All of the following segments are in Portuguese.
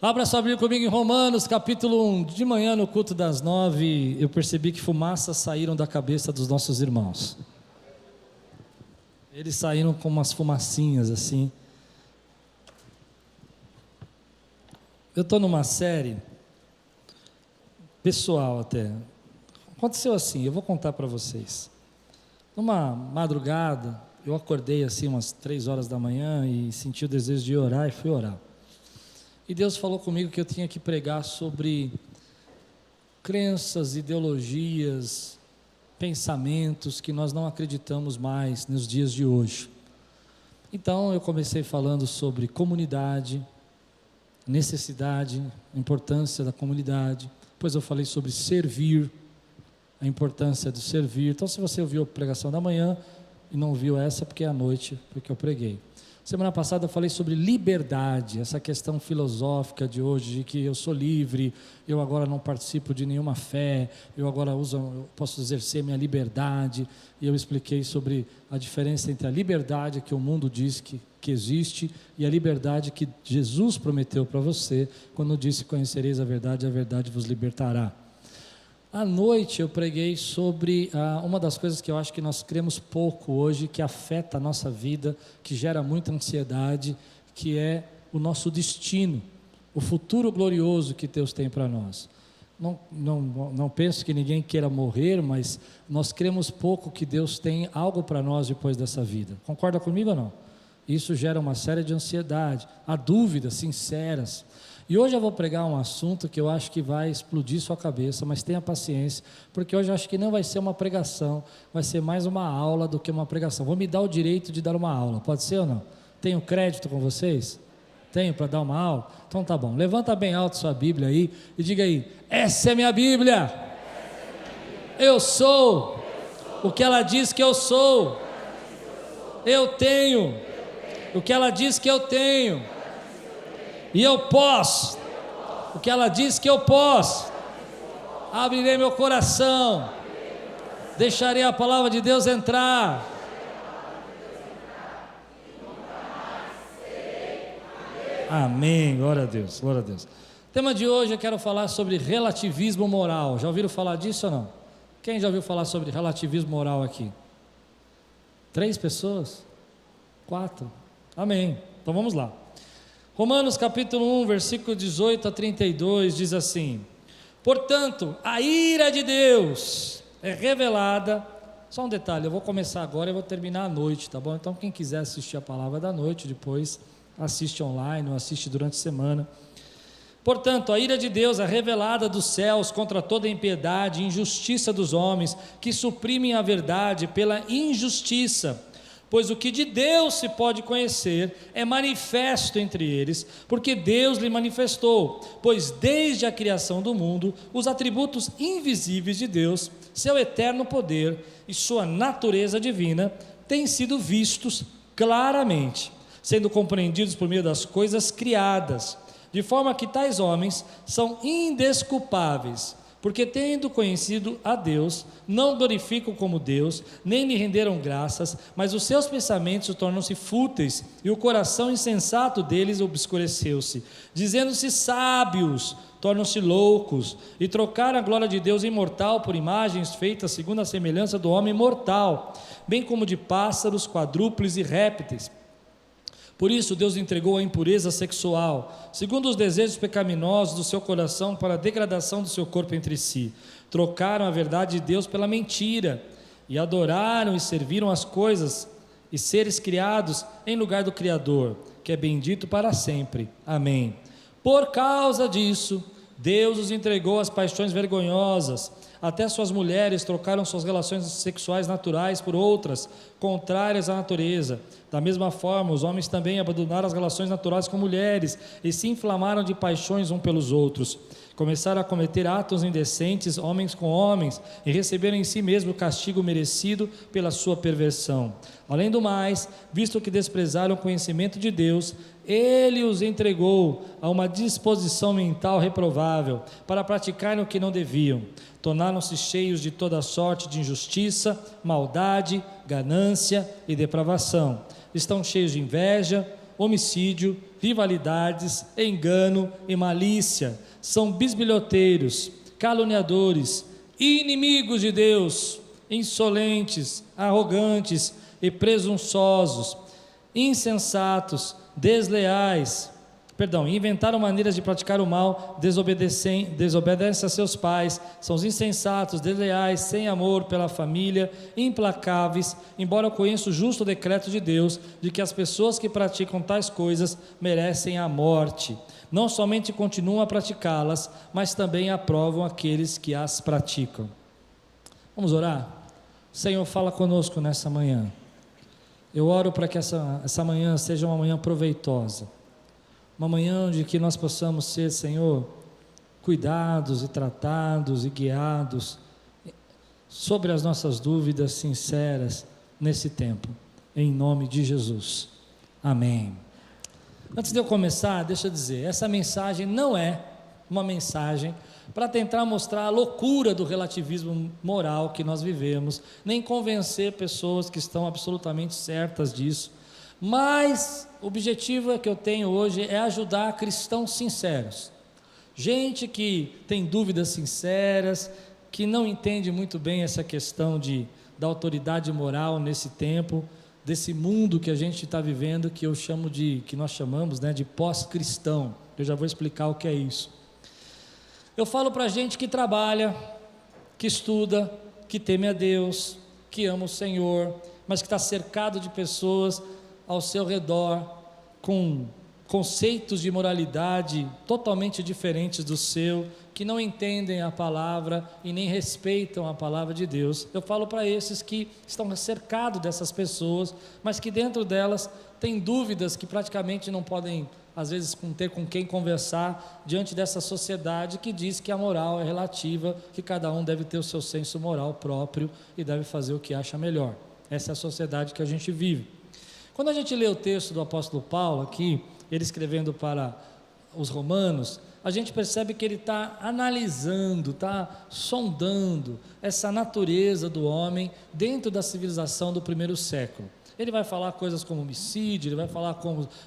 Abra sua Bíblia comigo em Romanos, capítulo 1. De manhã, no culto das 9, eu percebi que fumaças saíram da cabeça dos nossos irmãos. Eles saíram com umas fumacinhas assim. Eu estou numa série, pessoal até. Aconteceu assim, eu vou contar para vocês. Numa madrugada, eu acordei assim umas 3 horas da manhã e senti o desejo de orar e fui orar. E Deus falou comigo que eu tinha que pregar sobre crenças, ideologias, pensamentos que nós não acreditamos mais nos dias de hoje. Então eu comecei falando sobre comunidade, necessidade, importância da comunidade. Depois eu falei sobre servir, a importância do servir. Então, se você ouviu a pregação da manhã e não viu essa, porque é à noite, porque eu preguei. Semana passada eu falei sobre liberdade, essa questão filosófica de hoje, de que eu sou livre, eu agora não participo de nenhuma fé, eu agora eu posso exercer minha liberdade, e eu expliquei sobre a diferença entre a liberdade que o mundo diz que existe e a liberdade que Jesus prometeu para você, quando disse: conhecereis a verdade vos libertará. À noite eu preguei sobre uma das coisas que eu acho que nós cremos pouco hoje, que afeta a nossa vida, que gera muita ansiedade, que é o nosso destino, o futuro glorioso que Deus tem para nós. Não penso que ninguém queira morrer, mas nós cremos pouco que Deus tem algo para nós depois dessa vida. Concorda comigo ou não? Isso gera uma série de ansiedade, há dúvidas sinceras. E hoje eu vou pregar um assunto que eu acho que vai explodir sua cabeça, mas tenha paciência, porque hoje eu acho que não vai ser uma pregação, vai ser mais uma aula do que uma pregação. Vou me dar o direito de dar uma aula, pode ser ou não? Tenho crédito com vocês? Tenho para dar uma aula? Então tá bom, levanta bem alto sua Bíblia aí e diga aí: essa é minha Bíblia, eu sou o que ela diz que eu sou, eu tenho o que ela diz que eu tenho, e eu posso o que ela diz que eu posso. Abrirei meu coração, deixarei a palavra de Deus entrar. Amém, glória a Deus, glória a Deus. Tema de hoje eu quero falar sobre relativismo moral. Já ouviram falar disso ou não? Quem já ouviu falar sobre relativismo moral aqui? 3 pessoas? 4? Amém, então vamos lá. Romanos capítulo 1, versículo 18 a 32 diz assim: portanto, a ira de Deus é revelada. Só um detalhe, eu vou começar agora e vou terminar à noite, tá bom? Então quem quiser assistir a palavra da noite, depois assiste online ou assiste durante a semana. Portanto, a ira de Deus é revelada dos céus contra toda impiedade e injustiça dos homens, que suprimem a verdade pela injustiça. Pois o que de Deus se pode conhecer é manifesto entre eles, porque Deus lhe manifestou. Pois desde a criação do mundo, os atributos invisíveis de Deus, seu eterno poder e sua natureza divina, têm sido vistos claramente, sendo compreendidos por meio das coisas criadas, de forma que tais homens são indesculpáveis, porque tendo conhecido a Deus, não glorificam como Deus, nem lhe renderam graças, mas os seus pensamentos tornam-se fúteis, e o coração insensato deles obscureceu-se. Dizendo-se sábios, tornam-se loucos, e trocaram a glória de Deus imortal por imagens feitas segundo a semelhança do homem mortal, bem como de pássaros, quadrúpedes e répteis. Por isso Deus entregou a impureza sexual, segundo os desejos pecaminosos do seu coração, para a degradação do seu corpo entre si. Trocaram a verdade de Deus pela mentira, e adoraram e serviram as coisas e seres criados em lugar do Criador, que é bendito para sempre. Amém. Por causa disso, Deus os entregou às paixões vergonhosas. Até suas mulheres trocaram suas relações sexuais naturais por outras, contrárias à natureza. Da mesma forma, os homens também abandonaram as relações naturais com mulheres e se inflamaram de paixões uns pelos outros. Começaram a cometer atos indecentes, homens com homens, e receberam em si mesmo o castigo merecido pela sua perversão. Além do mais, visto que desprezaram o conhecimento de Deus, Ele os entregou a uma disposição mental reprovável, para praticarem o que não deviam. Tornaram-se cheios de toda sorte de injustiça, maldade, ganância e depravação. Estão cheios de inveja, homicídio, rivalidades, engano e malícia. São bisbilhoteiros, caluniadores, inimigos de Deus, insolentes, arrogantes e presunçosos, insensatos, inventaram maneiras de praticar o mal, desobedecem a seus pais, são os insensatos, desleais, sem amor pela família, implacáveis, embora eu conheça o justo decreto de Deus, de que as pessoas que praticam tais coisas merecem a morte. Não somente continuam a praticá-las, mas também aprovam aqueles que as praticam. Vamos orar? Senhor, fala conosco nessa manhã. Eu oro para que essa manhã seja uma manhã proveitosa, uma manhã onde que nós possamos ser, Senhor, cuidados e tratados e guiados sobre as nossas dúvidas sinceras nesse tempo, em nome de Jesus, amém. Antes de eu começar, deixa eu dizer, essa mensagem não é uma mensagem para tentar mostrar a loucura do relativismo moral que nós vivemos, nem convencer pessoas que estão absolutamente certas disso, mas o objetivo que eu tenho hoje é ajudar cristãos sinceros, gente que tem dúvidas sinceras, que não entende muito bem essa questão da autoridade moral nesse tempo, desse mundo que a gente está vivendo, que nós chamamos, né, de pós-cristão. Eu já vou explicar o que é isso. Eu falo para gente que trabalha, que estuda, que teme a Deus, que ama o Senhor, mas que está cercado de pessoas ao seu redor, com conceitos de moralidade totalmente diferentes do seu, que não entendem a palavra e nem respeitam a palavra de Deus. Eu falo para esses que estão cercados dessas pessoas, mas que dentro delas têm dúvidas que praticamente não podem, às vezes, ter com quem conversar diante dessa sociedade que diz que a moral é relativa, que cada um deve ter o seu senso moral próprio e deve fazer o que acha melhor. Essa é a sociedade que a gente vive. Quando a gente lê o texto do apóstolo Paulo aqui, ele escrevendo para os romanos, a gente percebe que ele está analisando, está sondando essa natureza do homem dentro da civilização do primeiro século. Ele vai falar coisas como homicídio, ele vai falar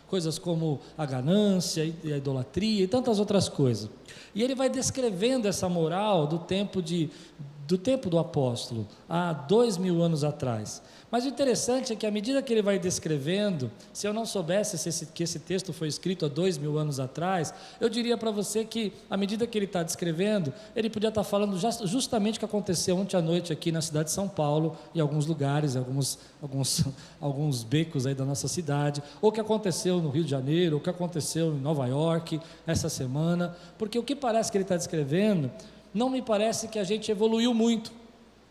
coisas como a ganância e a idolatria e tantas outras coisas. E ele vai descrevendo essa moral do tempo do apóstolo, há 2000 anos atrás. Mas o interessante é que à medida que ele vai descrevendo, se eu não soubesse que esse texto foi escrito há 2000 anos atrás, eu diria para você que à medida que ele está descrevendo, ele podia estar falando justamente o que aconteceu ontem à noite aqui na cidade de São Paulo, em alguns lugares, alguns becos aí da nossa cidade, ou o que aconteceu no Rio de Janeiro, ou o que aconteceu em Nova York essa semana, porque o que parece que ele está descrevendo, não me parece que a gente evoluiu muito,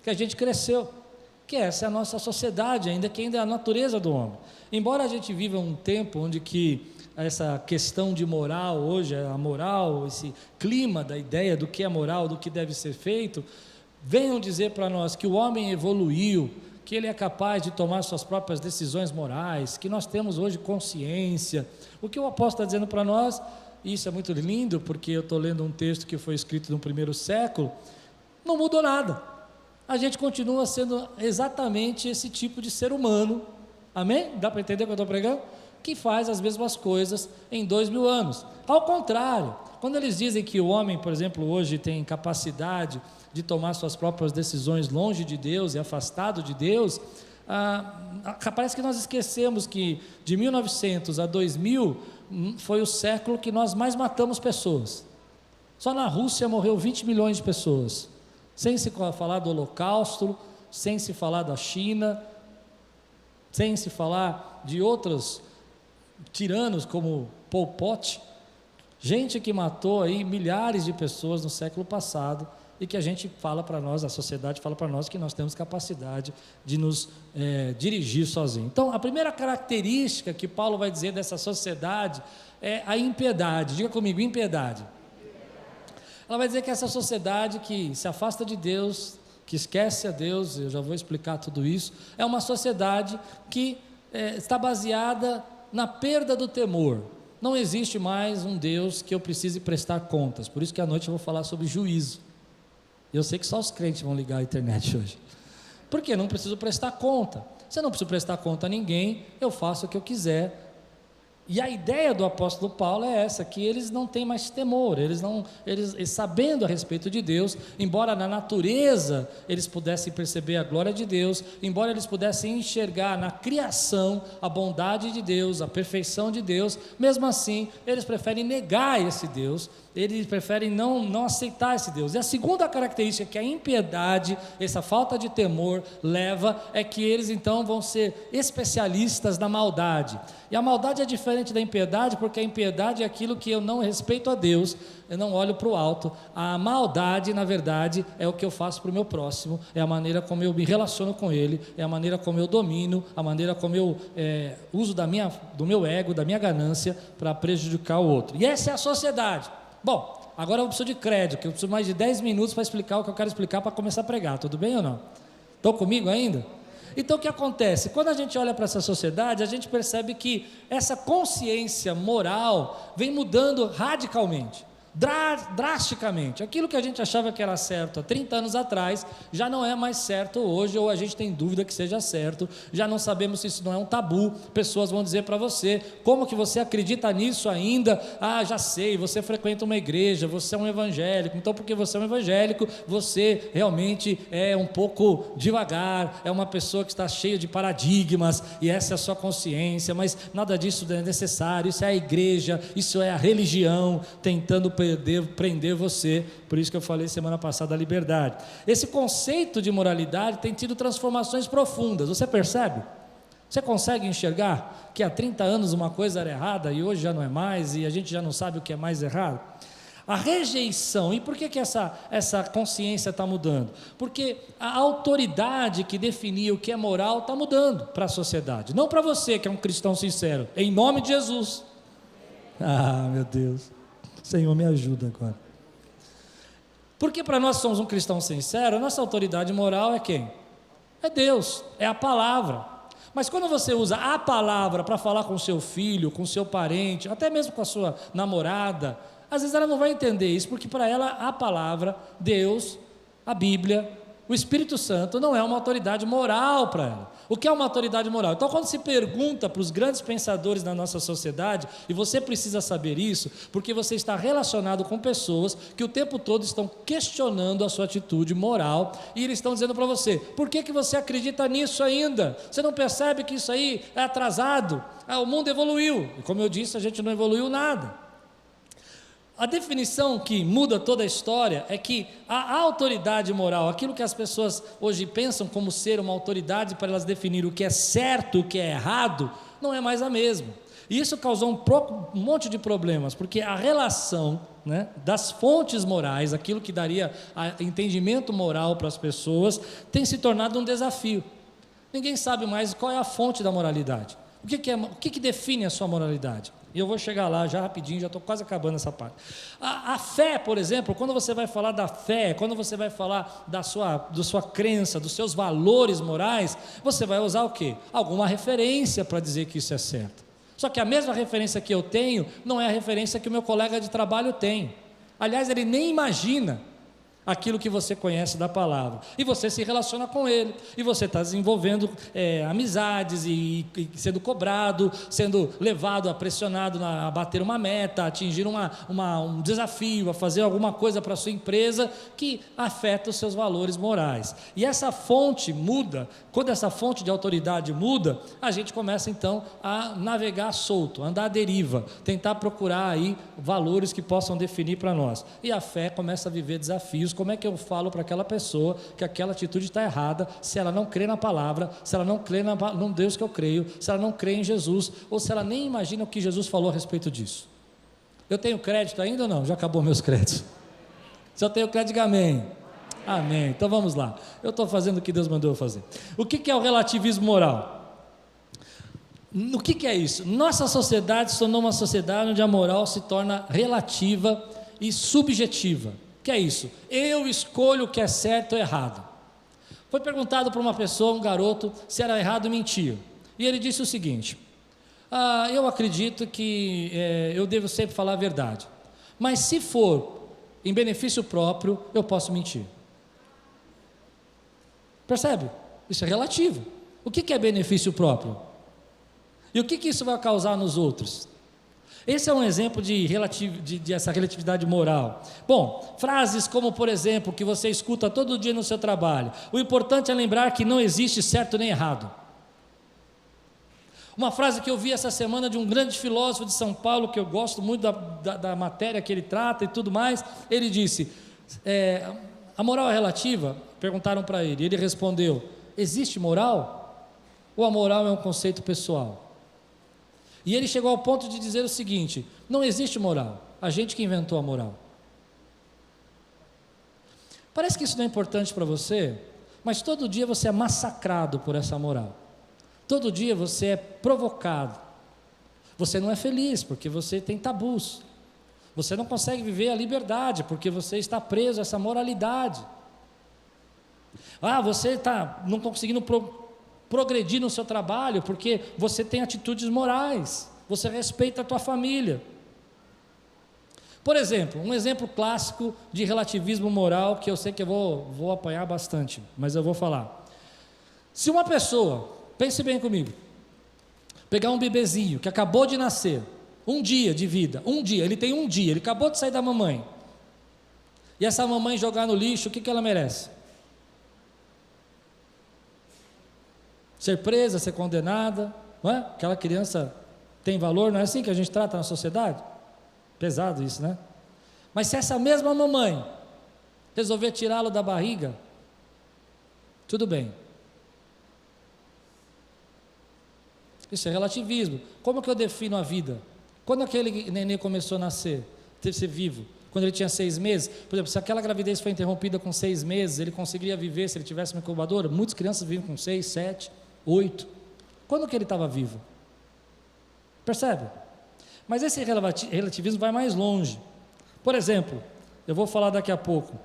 que a gente cresceu, que essa é a nossa sociedade, ainda é a natureza do homem. Embora a gente viva um tempo onde que essa questão de moral, hoje a moral, esse clima da ideia do que é moral, do que deve ser feito, venham dizer para nós que o homem evoluiu, que ele é capaz de tomar suas próprias decisões morais, que nós temos hoje consciência. O que o apóstolo está dizendo para nós, isso é muito lindo, porque eu estou lendo um texto que foi escrito no primeiro século, não mudou nada. A gente continua sendo exatamente esse tipo de ser humano, amém? Dá para entender o que eu estou pregando? Que faz as mesmas coisas em 2000 anos. Ao contrário, quando eles dizem que o homem, por exemplo, hoje tem capacidade de tomar suas próprias decisões longe de Deus e afastado de Deus, parece que nós esquecemos que de 1900 a 2000 foi o século que nós mais matamos pessoas. Só na Rússia morreu 20 milhões de pessoas, sem se falar do Holocausto, sem se falar da China, sem se falar de outros tiranos como Pol Pot, gente que matou aí milhares de pessoas no século passado, e que a gente fala para nós, a sociedade fala para nós que nós temos capacidade de nos dirigir sozinho. Então, a primeira característica que Paulo vai dizer dessa sociedade é a impiedade. Diga comigo, impiedade. Ela vai dizer que essa sociedade que se afasta de Deus, que esquece a Deus, eu já vou explicar tudo isso, é uma sociedade que está baseada na perda do temor. Não existe mais um Deus que eu precise prestar contas, por isso que à noite eu vou falar sobre juízo. Eu sei que só os crentes vão ligar a internet hoje, porque não preciso prestar conta. Se eu não preciso prestar conta a ninguém, eu faço o que eu quiser, E a ideia do apóstolo Paulo é essa, que eles não têm mais temor, eles sabendo a respeito de Deus, embora na natureza eles pudessem perceber a glória de Deus, embora eles pudessem enxergar na criação a bondade de Deus, a perfeição de Deus, mesmo assim eles preferem negar esse Deus, eles preferem não aceitar esse Deus. E a segunda característica que a impiedade, essa falta de temor leva, é que eles então vão ser especialistas na maldade. E a maldade é diferente da impiedade, porque a impiedade é aquilo que eu não respeito a Deus, eu não olho para o alto. A maldade, na verdade, é o que eu faço para o meu próximo, é a maneira como eu me relaciono com ele, é a maneira como eu domino, a maneira como eu uso do meu ego, da minha ganância, para prejudicar o outro. E essa é a sociedade. Bom, agora eu preciso de crédito, que eu preciso mais de 10 minutos para explicar o que eu quero explicar para começar a pregar, tudo bem ou não? Estão comigo ainda? Então o que acontece? Quando a gente olha para essa sociedade, a gente percebe que essa consciência moral vem mudando radicalmente, drasticamente. Aquilo que a gente achava que era certo há 30 anos atrás, já não é mais certo hoje, ou a gente tem dúvida que seja certo, já não sabemos se isso não é um tabu. Pessoas vão dizer para você: como que você acredita nisso ainda? Ah, já sei, você frequenta uma igreja, você é um evangélico, então porque você é um evangélico, você realmente é um pouco devagar, é uma pessoa que está cheia de paradigmas, e essa é a sua consciência, mas nada disso é necessário, isso é a igreja, isso é a religião, tentando prender você. Por isso que eu falei semana passada da liberdade. Esse conceito de moralidade tem tido transformações profundas, você percebe? Você consegue enxergar que há 30 anos uma coisa era errada e hoje já não é mais, e a gente já não sabe o que é mais errado? A rejeição. E por que essa consciência está mudando? Porque a autoridade que definia o que é moral está mudando para a sociedade, não para você que é um cristão sincero, em nome de Jesus. Ah, meu Deus, Senhor, me ajuda agora. Porque para nós somos um cristão sincero, a nossa autoridade moral é quem? É Deus, é a palavra. Mas quando você usa a palavra para falar com seu filho, com seu parente, até mesmo com a sua namorada, às vezes ela não vai entender isso, porque para ela a palavra, Deus, a Bíblia, o Espírito Santo não é uma autoridade moral para ela. O que é uma autoridade moral? Então, quando se pergunta para os grandes pensadores da nossa sociedade, e você precisa saber isso, porque você está relacionado com pessoas que o tempo todo estão questionando a sua atitude moral, e eles estão dizendo para você: por que você acredita nisso ainda? Você não percebe que isso aí é atrasado? O mundo evoluiu, e como eu disse, a gente não evoluiu nada. A definição que muda toda a história é que a autoridade moral, aquilo que as pessoas hoje pensam como ser uma autoridade para elas definirem o que é certo, o que é errado, não é mais a mesma. E isso causou um monte de problemas, porque a relação, né, das fontes morais, aquilo que daria entendimento moral para as pessoas, tem se tornado um desafio. Ninguém sabe mais qual é a fonte da moralidade. O que define a sua moralidade? E eu vou chegar lá já rapidinho, já estou quase acabando essa parte. A fé, por exemplo, quando você vai falar da fé, quando você vai falar da sua crença, dos seus valores morais, você vai usar o quê? Alguma referência para dizer que isso é certo. Só que a mesma referência que eu tenho não é a referência que o meu colega de trabalho tem. Aliás, ele nem imagina aquilo que você conhece da palavra, e você se relaciona com ele, e você está desenvolvendo amizades, e sendo cobrado, sendo levado, pressionado a bater uma meta, a atingir um desafio, a fazer alguma coisa para a sua empresa, que afeta os seus valores morais, e essa fonte muda. Quando essa fonte de autoridade muda, a gente começa então a navegar solto, a andar à deriva, tentar procurar aí valores que possam definir para nós, e a fé começa a viver desafios. Como é que eu falo para aquela pessoa que aquela atitude está errada, se ela não crê na palavra, se ela não crê no Deus que eu creio, se ela não crê em Jesus, ou se ela nem imagina o que Jesus falou a respeito disso? Eu tenho crédito ainda ou não? Já acabou meus créditos. Se eu tenho crédito, diga amém. Amém. Então vamos lá. Eu estou fazendo o que Deus mandou eu fazer. O que é o relativismo moral? O que é isso? Nossa sociedade se tornou uma sociedade onde a moral se torna relativa e subjetiva. O que é isso? Eu escolho o que é certo ou errado. Foi perguntado para uma pessoa, um garoto, se era errado mentir. E ele disse o seguinte: eu acredito que eu devo sempre falar a verdade. Mas se for em benefício próprio, eu posso mentir. Percebe? Isso é relativo. O que é benefício próprio? E o que isso vai causar nos outros? Esse é um exemplo de essa relatividade moral. Bom, frases como, por exemplo, que você escuta todo dia no seu trabalho: o importante é lembrar que não existe certo nem errado. Uma frase que eu vi essa semana de um grande filósofo de São Paulo, que eu gosto muito da matéria que ele trata e tudo mais. Ele disse, a moral é relativa? Perguntaram para ele, ele respondeu: existe moral? Ou a moral é um conceito pessoal? E ele chegou ao ponto de dizer o seguinte: não existe moral, a gente que inventou a moral. Parece que isso não é importante para você, mas todo dia você é massacrado por essa moral. Todo dia você é provocado. Você não é feliz porque você tem tabus. Você não consegue viver a liberdade porque você está preso a essa moralidade. Você está não conseguindo progredir no seu trabalho porque você tem atitudes morais. Você respeita a tua família. Por exemplo, um exemplo clássico de relativismo moral, que eu sei que eu vou apanhar bastante, mas eu vou falar. Se uma pessoa, pense bem comigo, pegar um bebezinho que acabou de nascer, um dia de vida, ele tem um dia, ele acabou de sair da mamãe, e essa mamãe jogar no lixo, o que ela merece? Ser presa, ser condenada, não é? Aquela criança tem valor, não é assim que a gente trata na sociedade? Pesado isso, né? Mas se essa mesma mamãe resolver tirá-lo da barriga, tudo bem. Isso é relativismo. Como que eu defino a vida? Quando aquele neném começou a nascer, ser vivo, quando ele tinha 6 meses, por exemplo, se aquela gravidez foi interrompida com 6 meses, ele conseguiria viver se ele tivesse uma incubadora? Muitas crianças vivem com 6, 7, 8. Quando que ele estava vivo? Percebe? Mas esse relativismo vai mais longe. Por exemplo, eu vou falar daqui a pouco,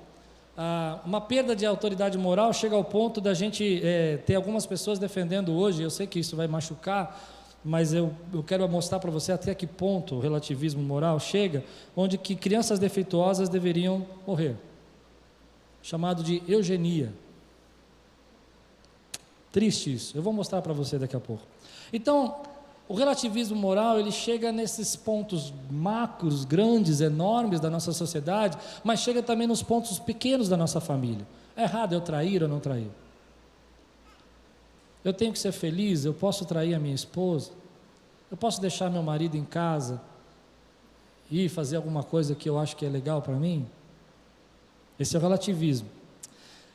uma perda de autoridade moral chega ao ponto da gente ter algumas pessoas defendendo hoje, eu sei que isso vai machucar, mas eu quero mostrar para você até que ponto o relativismo moral chega, onde que crianças defeituosas deveriam morrer, chamado de eugenia. Triste isso, eu vou mostrar para você daqui a pouco. Então, o relativismo moral, ele chega nesses pontos macros, grandes, enormes da nossa sociedade, mas chega também nos pontos pequenos da nossa família. É errado eu trair ou não trair? Eu tenho que ser feliz? Eu posso trair a minha esposa? Eu posso deixar meu marido em casa e fazer alguma coisa que eu acho que é legal para mim? Esse é o relativismo.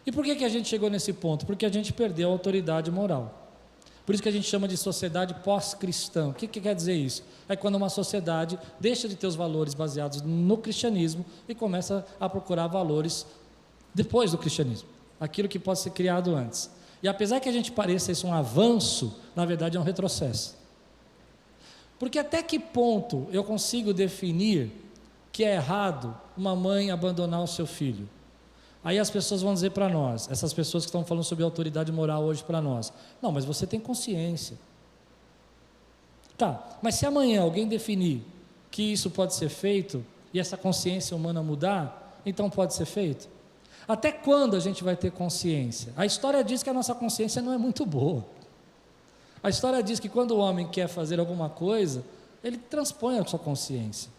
E por que a gente chegou nesse ponto? Porque a gente perdeu a autoridade moral. Por isso que a gente chama de sociedade pós-cristã. O que quer dizer isso? É quando uma sociedade deixa de ter os valores baseados no cristianismo e começa a procurar valores depois do cristianismo, aquilo que pode ser criado antes. E apesar que a gente pareça isso um avanço, na verdade é um retrocesso. Porque até que ponto eu consigo definir que é errado uma mãe abandonar o seu filho? Aí as pessoas vão dizer para nós, essas pessoas que estão falando sobre autoridade moral hoje para nós: não, mas você tem consciência. Tá, mas se amanhã alguém definir que isso pode ser feito e essa consciência humana mudar, então pode ser feito? Até quando a gente vai ter consciência? A história diz que a nossa consciência não é muito boa. A história diz que quando o homem quer fazer alguma coisa, ele transpõe a sua consciência.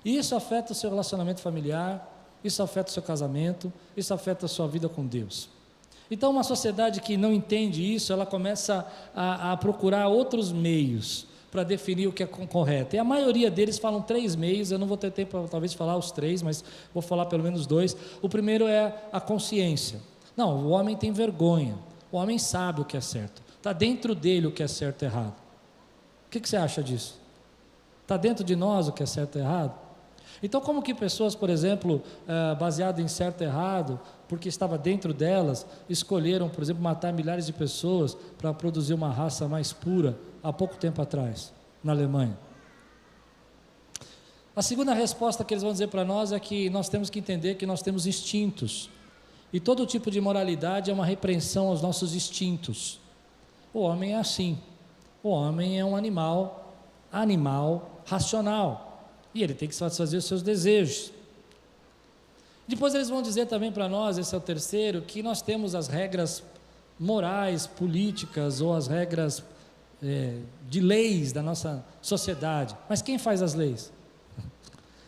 E isso afeta o seu relacionamento familiar, isso afeta o seu casamento, isso afeta a sua vida com Deus. Então uma sociedade que não entende isso, ela começa a procurar outros meios para definir o que é correto. E a maioria deles falam 3 meios, eu não vou ter tempo para talvez falar os 3, mas vou falar pelo menos 2. O primeiro é a consciência. Não, o homem tem vergonha, o homem sabe o que é certo, está dentro dele o que é certo e errado. O que você acha disso? Está dentro de nós o que é certo e errado? Então, como que pessoas, por exemplo, baseadas em certo e errado, porque estava dentro delas, escolheram, por exemplo, matar milhares de pessoas para produzir uma raça mais pura há pouco tempo atrás, na Alemanha? A segunda resposta que eles vão dizer para nós é que nós temos que entender que nós temos instintos, e todo tipo de moralidade é uma repreensão aos nossos instintos. O homem é assim, o homem é um animal racional, e ele tem que satisfazer os seus desejos. Depois eles vão dizer também para nós, esse é o terceiro, que nós temos as regras morais, políticas ou as regras de leis da nossa sociedade. Mas quem faz as leis?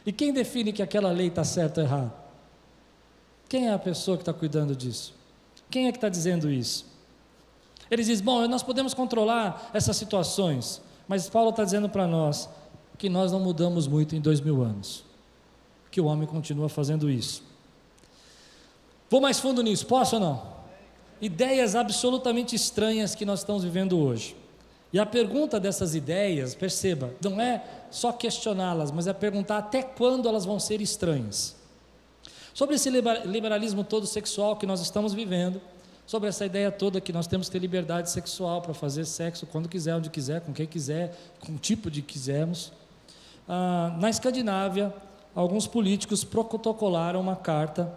E quem define que aquela lei está certa ou errada? Quem é a pessoa que está cuidando disso? Quem é que está dizendo isso? Ele diz, bom, nós podemos controlar essas situações, mas Paulo está dizendo para nós que nós não mudamos muito em 2000 anos, que o homem continua fazendo isso. Vou mais fundo nisso, posso ou não? Ideias absolutamente estranhas que nós estamos vivendo hoje. E a pergunta dessas ideias, perceba, não é só questioná-las, mas é perguntar até quando elas vão ser estranhas. Sobre esse liberalismo todo sexual que nós estamos vivendo, sobre essa ideia toda que nós temos que ter liberdade sexual para fazer sexo quando quiser, onde quiser, com quem quiser, com o tipo de que quisermos. Na Escandinávia, alguns políticos protocolaram uma carta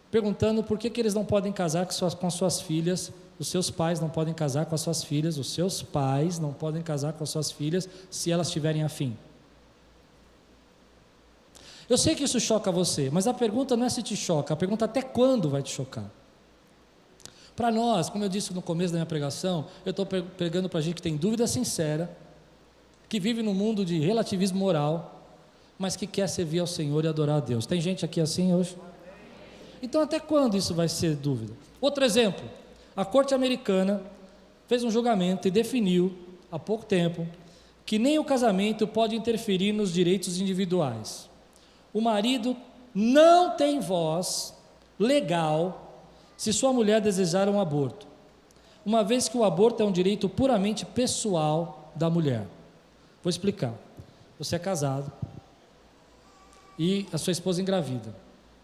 perguntando por que eles não podem casar com suas filhas, os seus pais não podem casar com as suas filhas, os seus pais não podem casar com as suas filhas se elas tiverem afim. Eu sei que isso choca você, mas a pergunta não é se te choca, a pergunta é até quando vai te chocar. Para nós, como eu disse no começo da minha pregação, eu estou pregando para a gente que tem dúvida sincera, que vive num mundo de relativismo moral, mas que quer servir ao Senhor e adorar a Deus. Tem gente aqui assim hoje? Então até quando isso vai ser dúvida? Outro exemplo, a Corte Americana fez um julgamento e definiu, há pouco tempo, que nem o casamento pode interferir nos direitos individuais. O marido não tem voz legal se sua mulher desejar um aborto, uma vez que o aborto é um direito puramente pessoal da mulher. Vou explicar. Você é casado e a sua esposa engravida,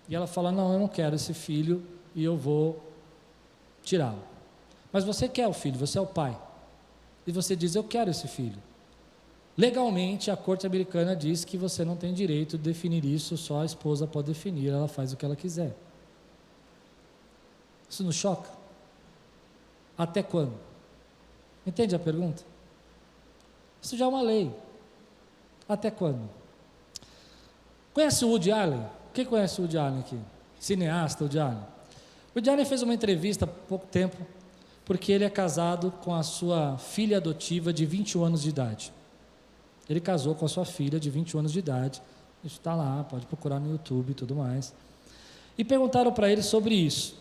e ela fala, não, eu não quero esse filho e eu vou tirá-lo. Mas você quer o filho, você é o pai, e você diz, eu quero esse filho. Legalmente, a Corte Americana diz que você não tem direito de definir isso, só a esposa pode definir, ela faz o que ela quiser. Isso nos choca? Até quando? Entende a pergunta? Isso já é uma lei. Até quando? Conhece o Woody Allen? Quem conhece o Woody Allen aqui? Cineasta Woody Allen. O Woody Allen fez uma entrevista há pouco tempo, porque ele é casado com a sua filha adotiva de 21 anos de idade. Ele casou com a sua filha de 21 anos de idade, isso está lá, pode procurar no YouTube e tudo mais. E perguntaram para ele sobre isso.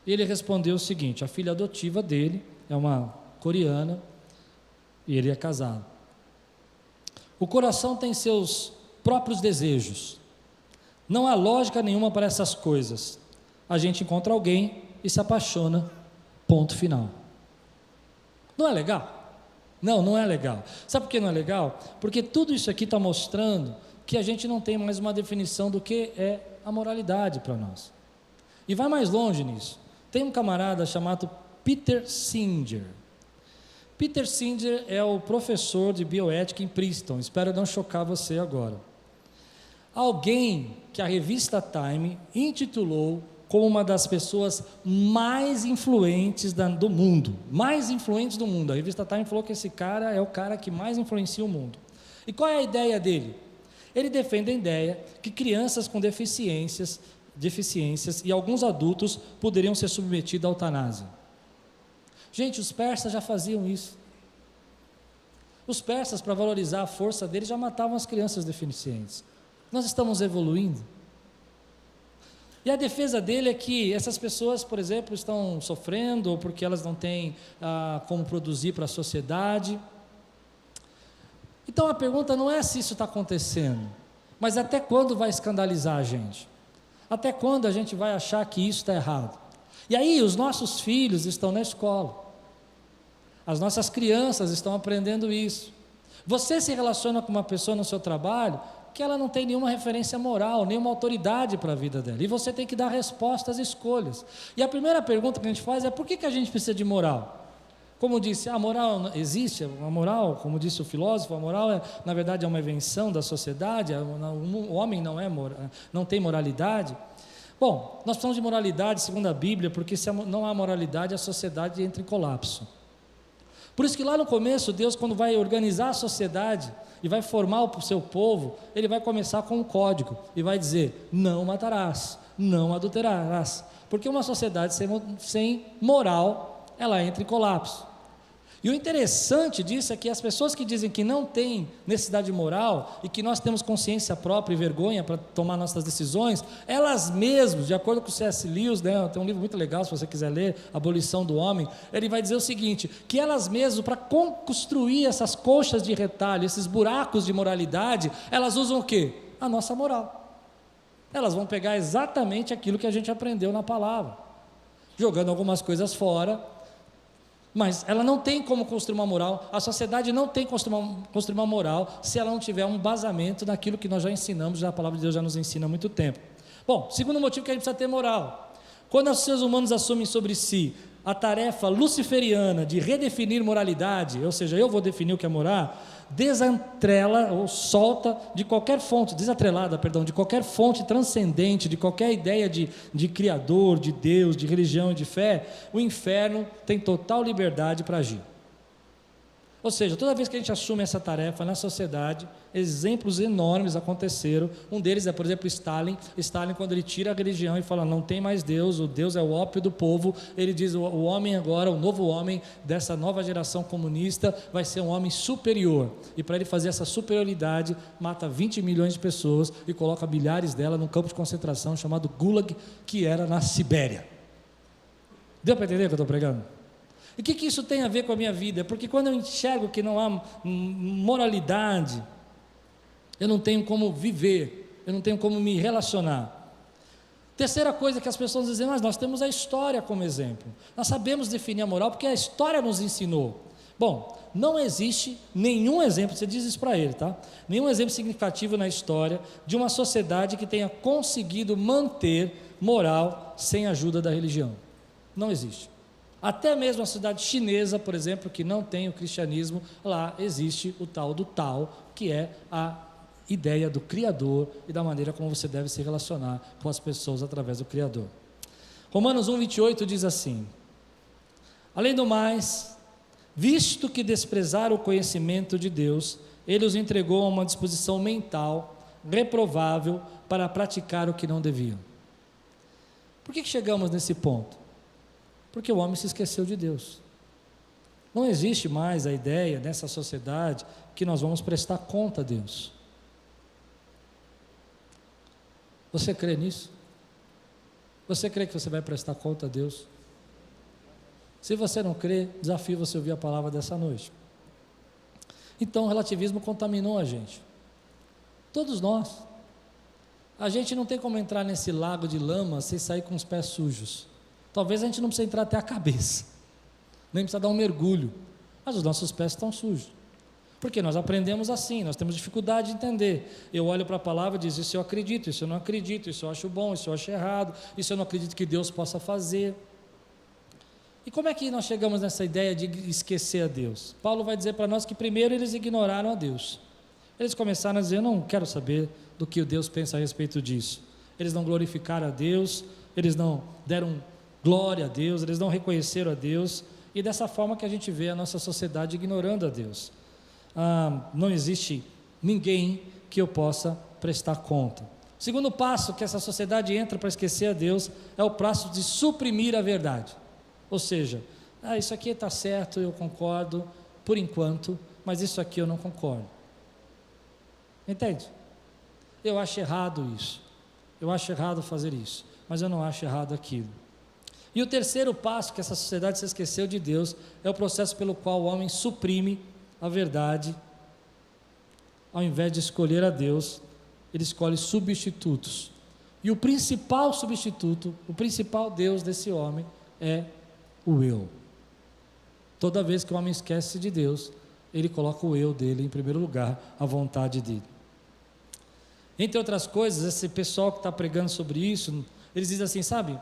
E ele respondeu o seguinte, a filha adotiva dele é uma coreana e ele é casado. O coração tem seus próprios desejos. Não há lógica nenhuma para essas coisas. A gente encontra alguém e se apaixona, ponto final. Não é legal? Não, não é legal. Sabe por que não é legal? Porque tudo isso aqui está mostrando que a gente não tem mais uma definição do que é a moralidade para nós. E vai mais longe nisso. Tem um camarada chamado Peter Singer. Peter Singer é o professor de bioética em Princeton. Espero não chocar você agora. Alguém que a revista Time intitulou como uma das pessoas mais influentes do mundo. Mais influentes do mundo. A revista Time falou que esse cara é o cara que mais influencia o mundo. E qual é a ideia dele? Ele defende a ideia que crianças com deficiências e alguns adultos poderiam ser submetidos à eutanásia. Gente, os persas já faziam isso. Os persas, para valorizar a força deles, já matavam as crianças deficientes. Nós estamos evoluindo. E a defesa dele é que essas pessoas, por exemplo, estão sofrendo porque elas não têm como produzir para a sociedade. Então a pergunta não é se isso está acontecendo, mas até quando vai escandalizar a gente? Até quando a gente vai achar que isso está errado? E aí os nossos filhos estão na escola, as nossas crianças estão aprendendo isso. Você se relaciona com uma pessoa no seu trabalho que ela não tem nenhuma referência moral, nenhuma autoridade para a vida dela, e você tem que dar resposta às escolhas. E a primeira pergunta que a gente faz é: por que a gente precisa de moral? Como disse, a moral existe, a moral, como disse o filósofo, a moral na verdade é uma invenção da sociedade, o homem não tem moralidade. Bom, nós precisamos de moralidade segundo a Bíblia, porque se não há moralidade, a sociedade entra em colapso. Por isso que lá no começo, Deus, quando vai organizar a sociedade e vai formar o seu povo, Ele vai começar com um código e vai dizer: não matarás, não adulterarás, porque uma sociedade sem moral, ela entra em colapso. E o interessante disso é que as pessoas que dizem que não tem necessidade moral e que nós temos consciência própria e vergonha para tomar nossas decisões, elas mesmas, de acordo com o C.S. Lewis, né, tem um livro muito legal se você quiser ler, Abolição do Homem, ele vai dizer o seguinte, que elas mesmas, para construir essas colchas de retalho, esses buracos de moralidade, elas usam o quê? A nossa moral. Elas vão pegar exatamente aquilo que a gente aprendeu na palavra, jogando algumas coisas fora, mas ela não tem como construir uma moral, a sociedade não tem como construir uma moral se ela não tiver um embasamento naquilo que nós já ensinamos, já a palavra de Deus já nos ensina há muito tempo. Bom, segundo motivo que a gente precisa ter moral, quando os seres humanos assumem sobre si a tarefa luciferiana de redefinir moralidade, ou seja, eu vou definir o que é moral, desatrela ou solta de qualquer fonte, desatrelada, perdão, de qualquer fonte transcendente, de qualquer ideia de Criador, de Deus, de religião e de fé, o inferno tem total liberdade para agir. Ou seja, toda vez que a gente assume essa tarefa na sociedade, exemplos enormes aconteceram. Um deles é, por exemplo, Stalin. Stalin, quando ele tira a religião e fala, não tem mais Deus, o Deus é o ópio do povo, ele diz, o homem agora, o novo homem dessa nova geração comunista, vai ser um homem superior. E para ele fazer essa superioridade, mata 20 milhões de pessoas e coloca milhares delas num campo de concentração chamado Gulag, que era na Sibéria. Deu para entender o que eu estou pregando? E o que isso tem a ver com a minha vida? Porque quando eu enxergo que não há moralidade, eu não tenho como viver, eu não tenho como me relacionar. Terceira coisa que as pessoas dizem, mas nós temos a história como exemplo. Nós sabemos definir a moral porque a história nos ensinou. Bom, não existe nenhum exemplo, você diz isso para ele, tá? Nenhum exemplo significativo na história de uma sociedade que tenha conseguido manter moral sem a ajuda da religião. Não existe. Até mesmo a cidade chinesa, por exemplo, que não tem o cristianismo, lá existe o tal do Tao, que é a ideia do Criador e da maneira como você deve se relacionar com as pessoas através do Criador. Romanos 1,28 diz assim, além do mais, visto que desprezaram o conhecimento de Deus, Ele os entregou a uma disposição mental reprovável para praticar o que não deviam. Por que chegamos nesse ponto? Porque o homem se esqueceu de Deus. Não existe mais a ideia nessa sociedade que nós vamos prestar conta a Deus. Você crê nisso? Você crê que você vai prestar conta a Deus? Se você não crê, desafio você a ouvir a palavra dessa noite. Então o relativismo contaminou a gente. Todos nós. A gente não tem como entrar nesse lago de lama sem sair com os pés sujos. Talvez a gente não precise entrar até a cabeça, nem precisa dar um mergulho, mas os nossos pés estão sujos, porque nós aprendemos assim, nós temos dificuldade de entender. Eu olho para a palavra e digo, isso eu acredito, isso eu não acredito, isso eu acho bom, isso eu acho errado, isso eu não acredito que Deus possa fazer. E como é que nós chegamos nessa ideia de esquecer a Deus? Paulo vai dizer para nós que primeiro eles ignoraram a Deus, eles começaram a dizer, eu não quero saber do que o Deus pensa a respeito disso, eles não glorificaram a Deus, eles não deram glória a Deus, eles não reconheceram a Deus, e dessa forma que a gente vê a nossa sociedade ignorando a Deus. Não existe ninguém que eu possa prestar conta. O segundo passo que essa sociedade entra para esquecer a Deus é o passo de suprimir a verdade. Ou seja, isso aqui está certo, eu concordo, por enquanto, mas isso aqui eu não concordo. Entende? Eu acho errado isso, eu acho errado fazer isso, mas eu não acho errado aquilo. E o terceiro passo que essa sociedade se esqueceu de Deus é o processo pelo qual o homem suprime a verdade. Ao invés de escolher a Deus, ele escolhe substitutos. E o principal substituto, o principal Deus desse homem é o eu. Toda vez que o homem esquece de Deus, ele coloca o eu dele em primeiro lugar, a vontade dele. Entre outras coisas, esse pessoal que está pregando sobre isso, eles dizem assim, sabe,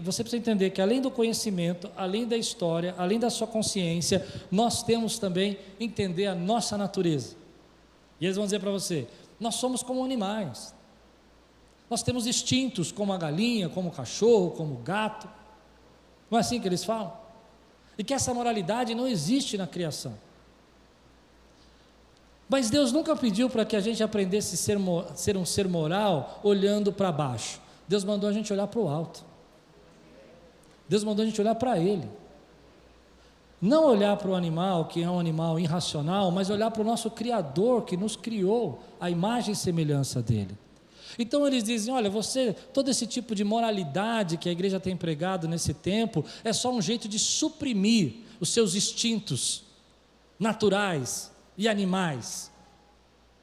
você precisa entender que além do conhecimento, além da história, além da sua consciência, nós temos também entender a nossa natureza. E eles vão dizer para você, nós somos como animais, nós temos instintos como a galinha, como o cachorro, como o gato, não é assim que eles falam? E que essa moralidade não existe na criação. Mas Deus nunca pediu para que a gente aprendesse a ser um ser moral olhando para baixo. Deus mandou a gente olhar para o alto. Deus mandou a gente olhar para Ele. Não olhar para o animal, que é um animal irracional, mas olhar para o nosso Criador, que nos criou a imagem e semelhança dele. Então eles dizem, olha, todo esse tipo de moralidade que a igreja tem pregado nesse tempo, é só um jeito de suprimir os seus instintos naturais e animais.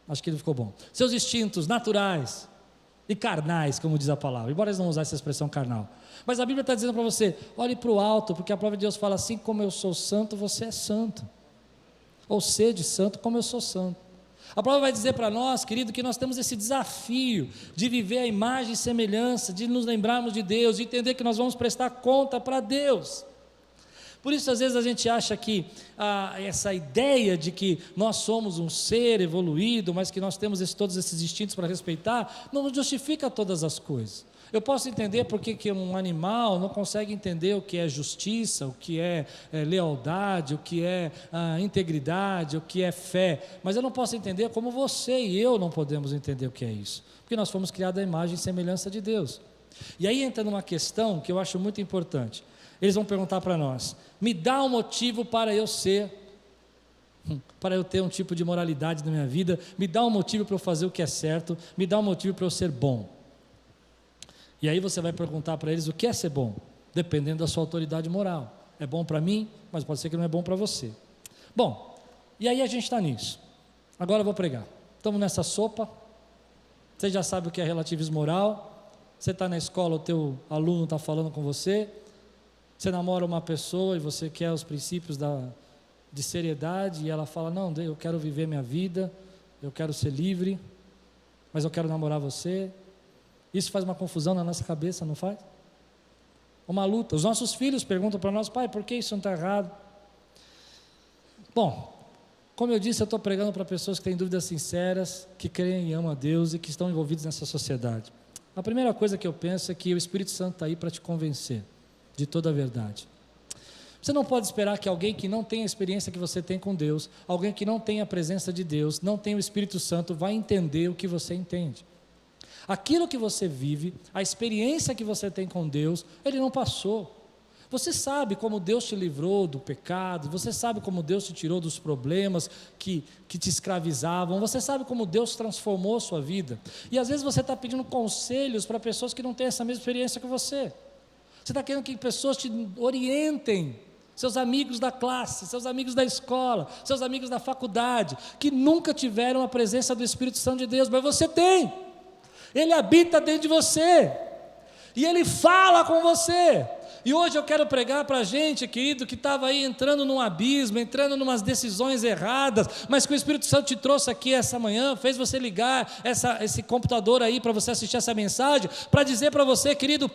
Acho que ele ficou bom. Seus instintos naturais e carnais, como diz a palavra, embora eles não usem essa expressão carnal. Mas a Bíblia está dizendo para você, olhe para o alto, porque a palavra de Deus fala assim, como eu sou santo, você é santo. Ou sede santo, como eu sou santo. A palavra vai dizer para nós, querido, que nós temos esse desafio de viver a imagem e semelhança, de nos lembrarmos de Deus, de entender que nós vamos prestar conta para Deus. Por isso, às vezes, a gente acha que essa ideia de que nós somos um ser evoluído, mas que nós temos todos esses instintos para respeitar, não justifica todas as coisas. Eu posso entender porque que um animal não consegue entender o que é justiça, o que é lealdade, o que é integridade, o que é fé, mas eu não posso entender como você e eu não podemos entender o que é isso, porque nós fomos criados à imagem e semelhança de Deus. E aí entra numa questão que eu acho muito importante. Eles vão perguntar para nós, me dá um motivo para eu ter um tipo de moralidade na minha vida, me dá um motivo para eu fazer o que é certo, me dá um motivo para eu ser bom. E aí você vai perguntar para eles o que é ser bom, dependendo da sua autoridade moral. É bom para mim, mas pode ser que não é bom para você. Bom, e aí a gente está nisso. Agora eu vou pregar. Estamos nessa sopa, você já sabe o que é relativismo moral, você está na escola, o teu aluno está falando com você, você namora uma pessoa e você quer os princípios de seriedade, e ela fala, não, eu quero viver minha vida, eu quero ser livre, mas eu quero namorar você. Isso faz uma confusão na nossa cabeça, não faz? Uma luta. Os nossos filhos perguntam para nós, pai, por que isso não está errado? Bom, como eu disse, eu estou pregando para pessoas que têm dúvidas sinceras, que creem e amam a Deus e que estão envolvidos nessa sociedade. A primeira coisa que eu penso é que o Espírito Santo está aí para te convencer de toda a verdade. Você não pode esperar que alguém que não tem a experiência que você tem com Deus, alguém que não tem a presença de Deus, não tem o Espírito Santo, vai entender o que você entende. Aquilo que você vive, a experiência que você tem com Deus, Ele não passou. Você sabe como Deus te livrou do pecado, você sabe como Deus te tirou dos problemas que te escravizavam, você sabe como Deus transformou sua vida. E às vezes você está pedindo conselhos para pessoas que não têm essa mesma experiência que você. Você está querendo que pessoas te orientem, seus amigos da classe, seus amigos da escola, seus amigos da faculdade, que nunca tiveram a presença do Espírito Santo de Deus, mas você tem. Ele habita dentro de você, e Ele fala com você. E hoje eu quero pregar para a gente, querido, que estava aí entrando num abismo, entrando em umas decisões erradas, mas que o Espírito Santo te trouxe aqui essa manhã, fez você ligar esse computador aí para você assistir essa mensagem, para dizer para você, querido,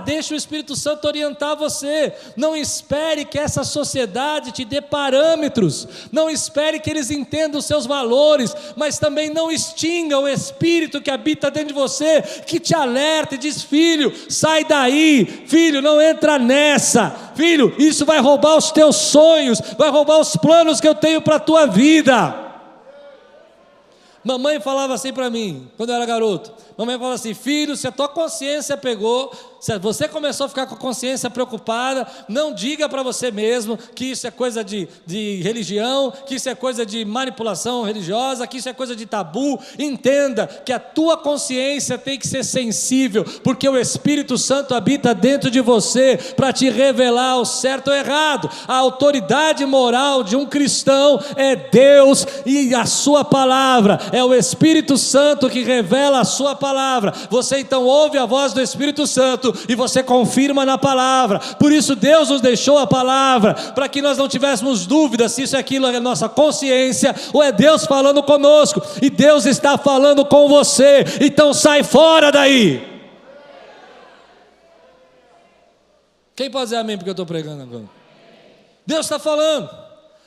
deixa o Espírito Santo orientar você. Não espere que essa sociedade te dê parâmetros, não espere que eles entendam os seus valores, mas também não extinga o Espírito que habita dentro de você, que te alerta e diz, filho, sai daí, filho, não entra nessa, filho, isso vai roubar os teus sonhos, vai roubar os planos que eu tenho para a tua vida. Mamãe falava assim para mim, quando eu era garoto, mamãe falava assim, filho, se a tua consciência pegou, se você começou a ficar com a consciência preocupada, não diga para você mesmo que isso é coisa de religião, que isso é coisa de manipulação religiosa, que isso é coisa de tabu. Entenda que a tua consciência tem que ser sensível, porque o Espírito Santo habita dentro de você para te revelar o certo ou errado. A autoridade moral de um cristão é Deus e a sua palavra, é o Espírito Santo que revela a sua palavra. Você então ouve a voz do Espírito Santo e você confirma na palavra. Por isso Deus nos deixou a palavra, para que nós não tivéssemos dúvidas se isso é aquilo, é a nossa consciência ou é Deus falando conosco. E Deus está falando com você, então sai fora daí. Quem pode dizer amém porque eu estou pregando agora? Deus está falando.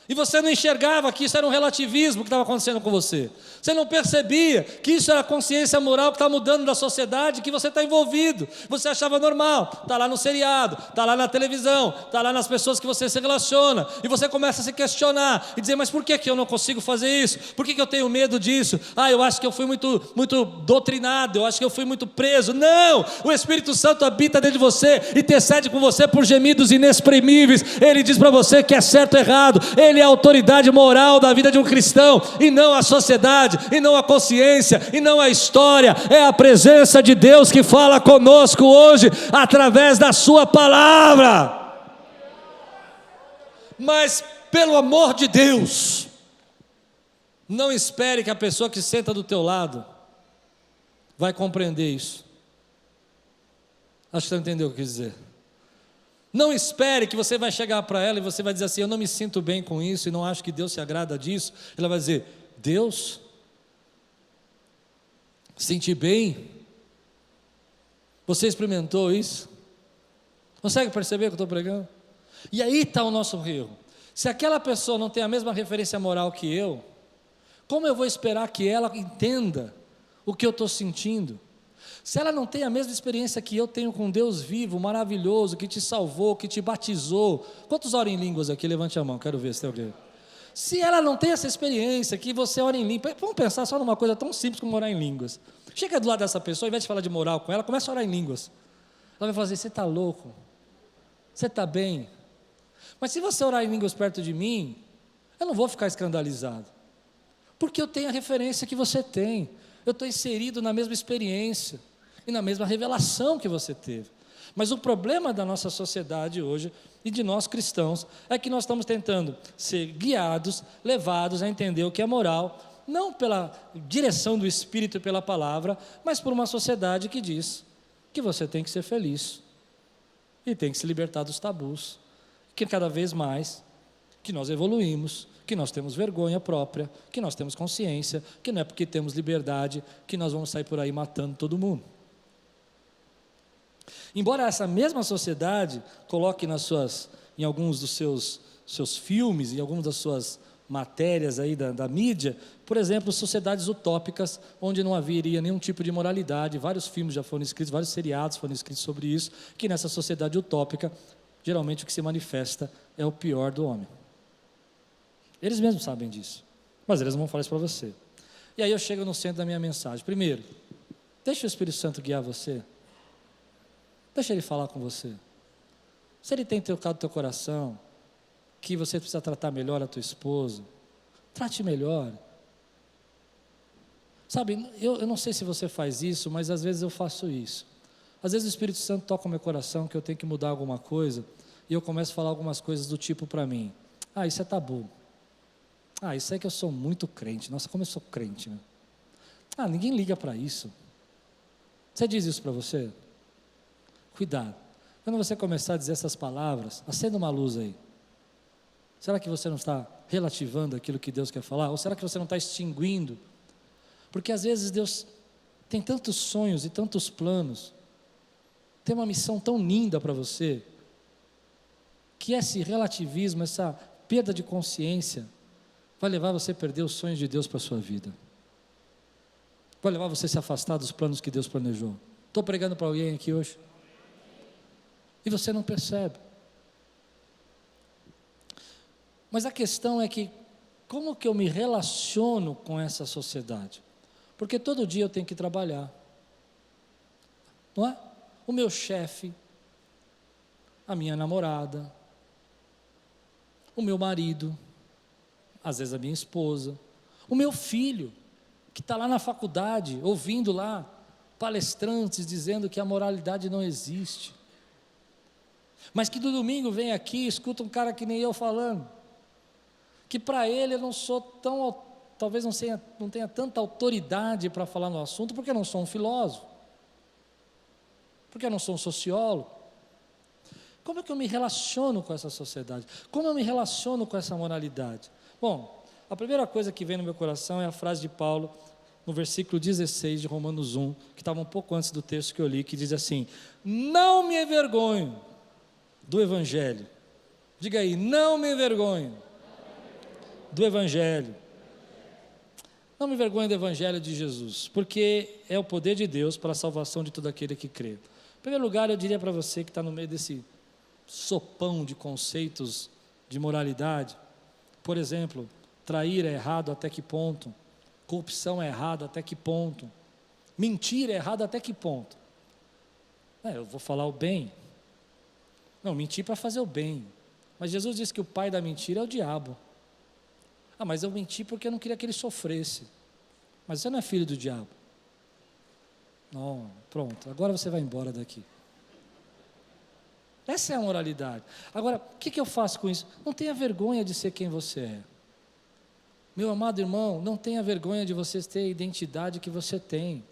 E você não enxergava que isso era um relativismo que estava acontecendo com você. Você não percebia que isso era a consciência moral que está mudando da sociedade, que você está envolvido. Você achava normal, está lá no seriado, está lá na televisão, está lá nas pessoas que você se relaciona. E você começa a se questionar e dizer, mas por que eu não consigo fazer isso? Por que eu tenho medo disso? Eu acho que eu fui muito doutrinado, eu acho que eu fui muito preso. Não! O Espírito Santo habita dentro de você e intercede com você por gemidos inexprimíveis. Ele diz para você que é certo ou errado. Ele é a autoridade moral da vida de um cristão, e não a sociedade, e não a consciência, e não a história. É a presença de Deus que fala conosco hoje, através da sua palavra. Mas, pelo amor de Deus, não espere que a pessoa que senta do teu lado vai compreender isso. Acho que você entendeu o que eu quis dizer. Não espere que você vai chegar para ela e você vai dizer assim, eu não me sinto bem com isso e não acho que Deus se agrada disso. Ela vai dizer, Deus? Sentir bem? Você experimentou isso? Consegue perceber o que eu estou pregando? E aí está o nosso erro. Se aquela pessoa não tem a mesma referência moral que eu, como eu vou esperar que ela entenda o que eu estou sentindo? Se ela não tem a mesma experiência que eu tenho com Deus vivo, maravilhoso, que te salvou, que te batizou. Quantos oram em línguas aqui? Levante a mão, quero ver se tem alguém. Se ela não tem essa experiência, que você ora em línguas, vamos pensar só numa coisa tão simples como orar em línguas. Chega do lado dessa pessoa, ao invés de falar de moral com ela, começa a orar em línguas. Ela vai falar assim, você está louco? Você está bem? Mas se você orar em línguas perto de mim, eu não vou ficar escandalizado. Porque eu tenho a referência que você tem. Eu estou inserido na mesma experiência e na mesma revelação que você teve. Mas o problema da nossa sociedade hoje, e de nós cristãos, é que nós estamos tentando ser guiados, levados a entender o que é moral, não pela direção do Espírito e pela palavra, mas por uma sociedade que diz que você tem que ser feliz, e tem que se libertar dos tabus, que cada vez mais, que nós evoluímos, que nós temos vergonha própria, que nós temos consciência, que não é porque temos liberdade, que nós vamos sair por aí matando todo mundo. Embora essa mesma sociedade coloque em alguns dos seus filmes, em algumas das suas matérias aí da mídia, por exemplo, sociedades utópicas, onde não haveria nenhum tipo de moralidade, vários filmes já foram escritos, vários seriados foram escritos sobre isso, que nessa sociedade utópica, geralmente o que se manifesta é o pior do homem. Eles mesmos sabem disso, mas eles não vão falar isso para você. E aí eu chego no centro da minha mensagem. Primeiro, deixa o Espírito Santo guiar você. Deixa ele falar com você. Se ele tem tocado teu coração, que você precisa tratar melhor a tua esposa, trate melhor. Sabe, eu não sei se você faz isso, mas às vezes eu faço isso. Às vezes o Espírito Santo toca o meu coração que eu tenho que mudar alguma coisa, e eu começo a falar algumas coisas do tipo para mim, isso é tabu. Isso é que eu sou muito crente. Nossa, como eu sou crente, né? Ninguém liga para isso. Você diz isso para você? Cuidado. Quando você começar a dizer essas palavras, acenda uma luz aí. Será que você não está relativando aquilo que Deus quer falar? Ou será que você não está extinguindo? Porque às vezes Deus tem tantos sonhos e tantos planos, tem uma missão tão linda para você, que esse relativismo, essa perda de consciência, vai levar você a perder os sonhos de Deus para a sua vida. Vai levar você a se afastar dos planos que Deus planejou. Estou pregando para alguém aqui hoje. E você não percebe. Mas a questão é que, como que eu me relaciono com essa sociedade? Porque todo dia eu tenho que trabalhar. Não é? O meu chefe, a minha namorada, o meu marido, às vezes a minha esposa, o meu filho, que está lá na faculdade, ouvindo lá palestrantes dizendo que a moralidade não existe, mas que no domingo vem aqui, escuta um cara que nem eu falando, que para ele eu não sou tão, talvez não tenha tanta autoridade para falar no assunto, porque eu não sou um filósofo, porque eu não sou um sociólogo. Como é que eu me relaciono com essa sociedade? Como eu me relaciono com essa moralidade? Bom, a primeira coisa que vem no meu coração é a frase de Paulo, no versículo 16 de Romanos 1, que estava um pouco antes do texto que eu li, que diz assim: não me envergonho do Evangelho. Diga aí, não me envergonho do Evangelho. Não me envergonhe do Evangelho de Jesus, porque é o poder de Deus para a salvação de todo aquele que crê. Em primeiro lugar, eu diria para você que está no meio desse sopão de conceitos de moralidade. Por exemplo, trair é errado até que ponto? Corrupção é errado até que ponto? Mentir é errado até que ponto? Eu vou falar o bem. Não, mentir para fazer o bem. Mas Jesus disse que o pai da mentira é o diabo. Mas eu menti porque eu não queria que ele sofresse. Mas você não é filho do diabo. Não, pronto, agora você vai embora daqui. Essa é a moralidade. Agora, o que eu faço com isso? Não tenha vergonha de ser quem você é. Meu amado irmão, não tenha vergonha de você ter a identidade que você tem.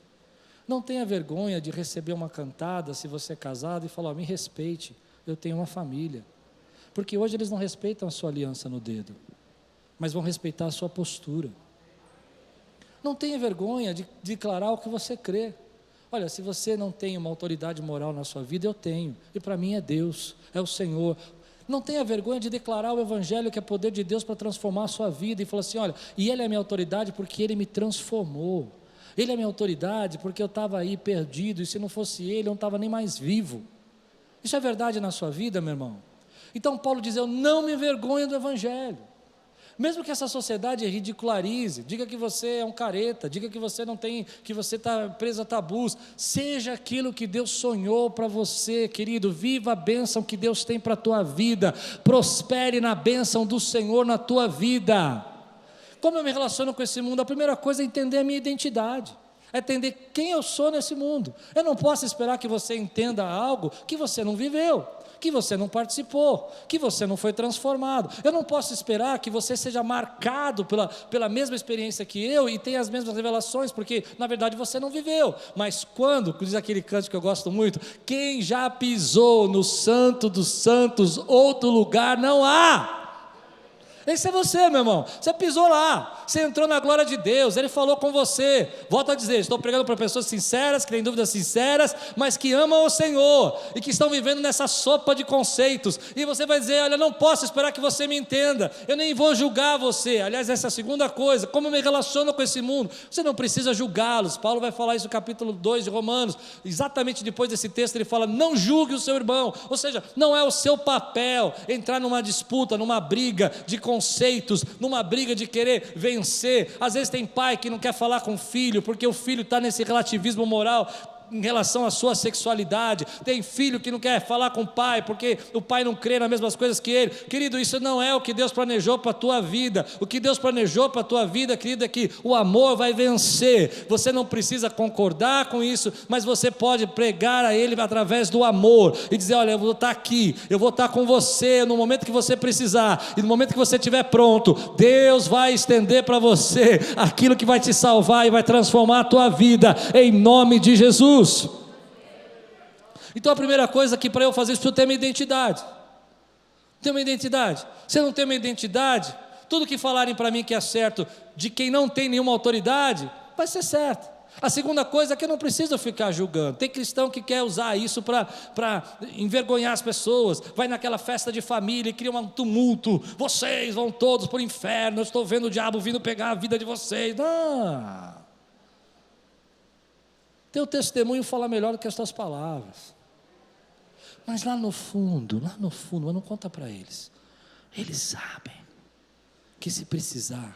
Não tenha vergonha de receber uma cantada, se você é casado, e falar, me respeite, eu tenho uma família. Porque hoje eles não respeitam a sua aliança no dedo, mas vão respeitar a sua postura. Não tenha vergonha de declarar o que você crê. Olha, se você não tem uma autoridade moral na sua vida, eu tenho, e para mim é Deus, é o Senhor. Não tenha vergonha de declarar o Evangelho, que é poder de Deus para transformar a sua vida, e falar assim, olha, e Ele é minha autoridade porque Ele me transformou. Ele é minha autoridade porque eu estava aí perdido, e se não fosse Ele, eu não estava nem mais vivo. Isso é verdade na sua vida, meu irmão? Então Paulo diz, eu não me envergonho do Evangelho. Mesmo que essa sociedade ridicularize, diga que você é um careta, diga que você não tem, que você está preso a tabus, seja aquilo que Deus sonhou para você, querido, viva a bênção que Deus tem para a tua vida, prospere na bênção do Senhor na tua vida. Como eu me relaciono com esse mundo? A primeira coisa é entender a minha identidade, é entender quem eu sou nesse mundo. Eu não posso esperar que você entenda algo que você não viveu, que você não participou, que você não foi transformado. Eu não posso esperar que você seja marcado pela mesma experiência que eu e tenha as mesmas revelações, porque na verdade você não viveu. Mas quando, diz aquele canto que eu gosto muito, quem já pisou no santo dos santos, outro lugar não há. Esse é você, meu irmão, você pisou lá, você entrou na glória de Deus, Ele falou com você. Volto a dizer, estou pregando para pessoas sinceras, que têm dúvidas sinceras, mas que amam o Senhor, e que estão vivendo nessa sopa de conceitos, e você vai dizer, olha, eu não posso esperar que você me entenda, eu nem vou julgar você. Aliás, essa é a segunda coisa, como eu me relaciono com esse mundo, você não precisa julgá-los. Paulo vai falar isso no capítulo 2 de Romanos, exatamente depois desse texto ele fala, não julgue o seu irmão, ou seja, não é o seu papel entrar numa disputa, numa briga de conceitos, numa briga de querer vencer. Às vezes tem pai que não quer falar com o filho, porque o filho está nesse relativismo moral em relação à sua sexualidade. Tem filho que não quer falar com o pai, porque o pai não crê nas mesmas coisas que ele. Querido, isso não é o que Deus planejou para a tua vida. O que Deus planejou para a tua vida, querido, é que o amor vai vencer. Você não precisa concordar com isso, mas você pode pregar a Ele através do amor, e dizer, olha, eu vou estar aqui, eu vou estar com você no momento que você precisar, e no momento que você estiver pronto, Deus vai estender para você aquilo que vai te salvar e vai transformar a tua vida, em nome de Jesus. Então a primeira coisa que para eu fazer isso, eu tenho uma identidade. Tem uma identidade. Se eu não tenho uma identidade, tudo que falarem para mim que é certo, de quem não tem nenhuma autoridade, vai ser certo. A segunda coisa é que eu não preciso ficar julgando. Tem cristão que quer usar isso para envergonhar as pessoas, vai naquela festa de família e cria um tumulto, vocês vão todos para o inferno, eu estou vendo o diabo vindo pegar a vida de vocês. Não. Teu testemunho fala melhor do que as tuas palavras. Mas lá no fundo, mas não conta para eles. Eles sabem que se precisar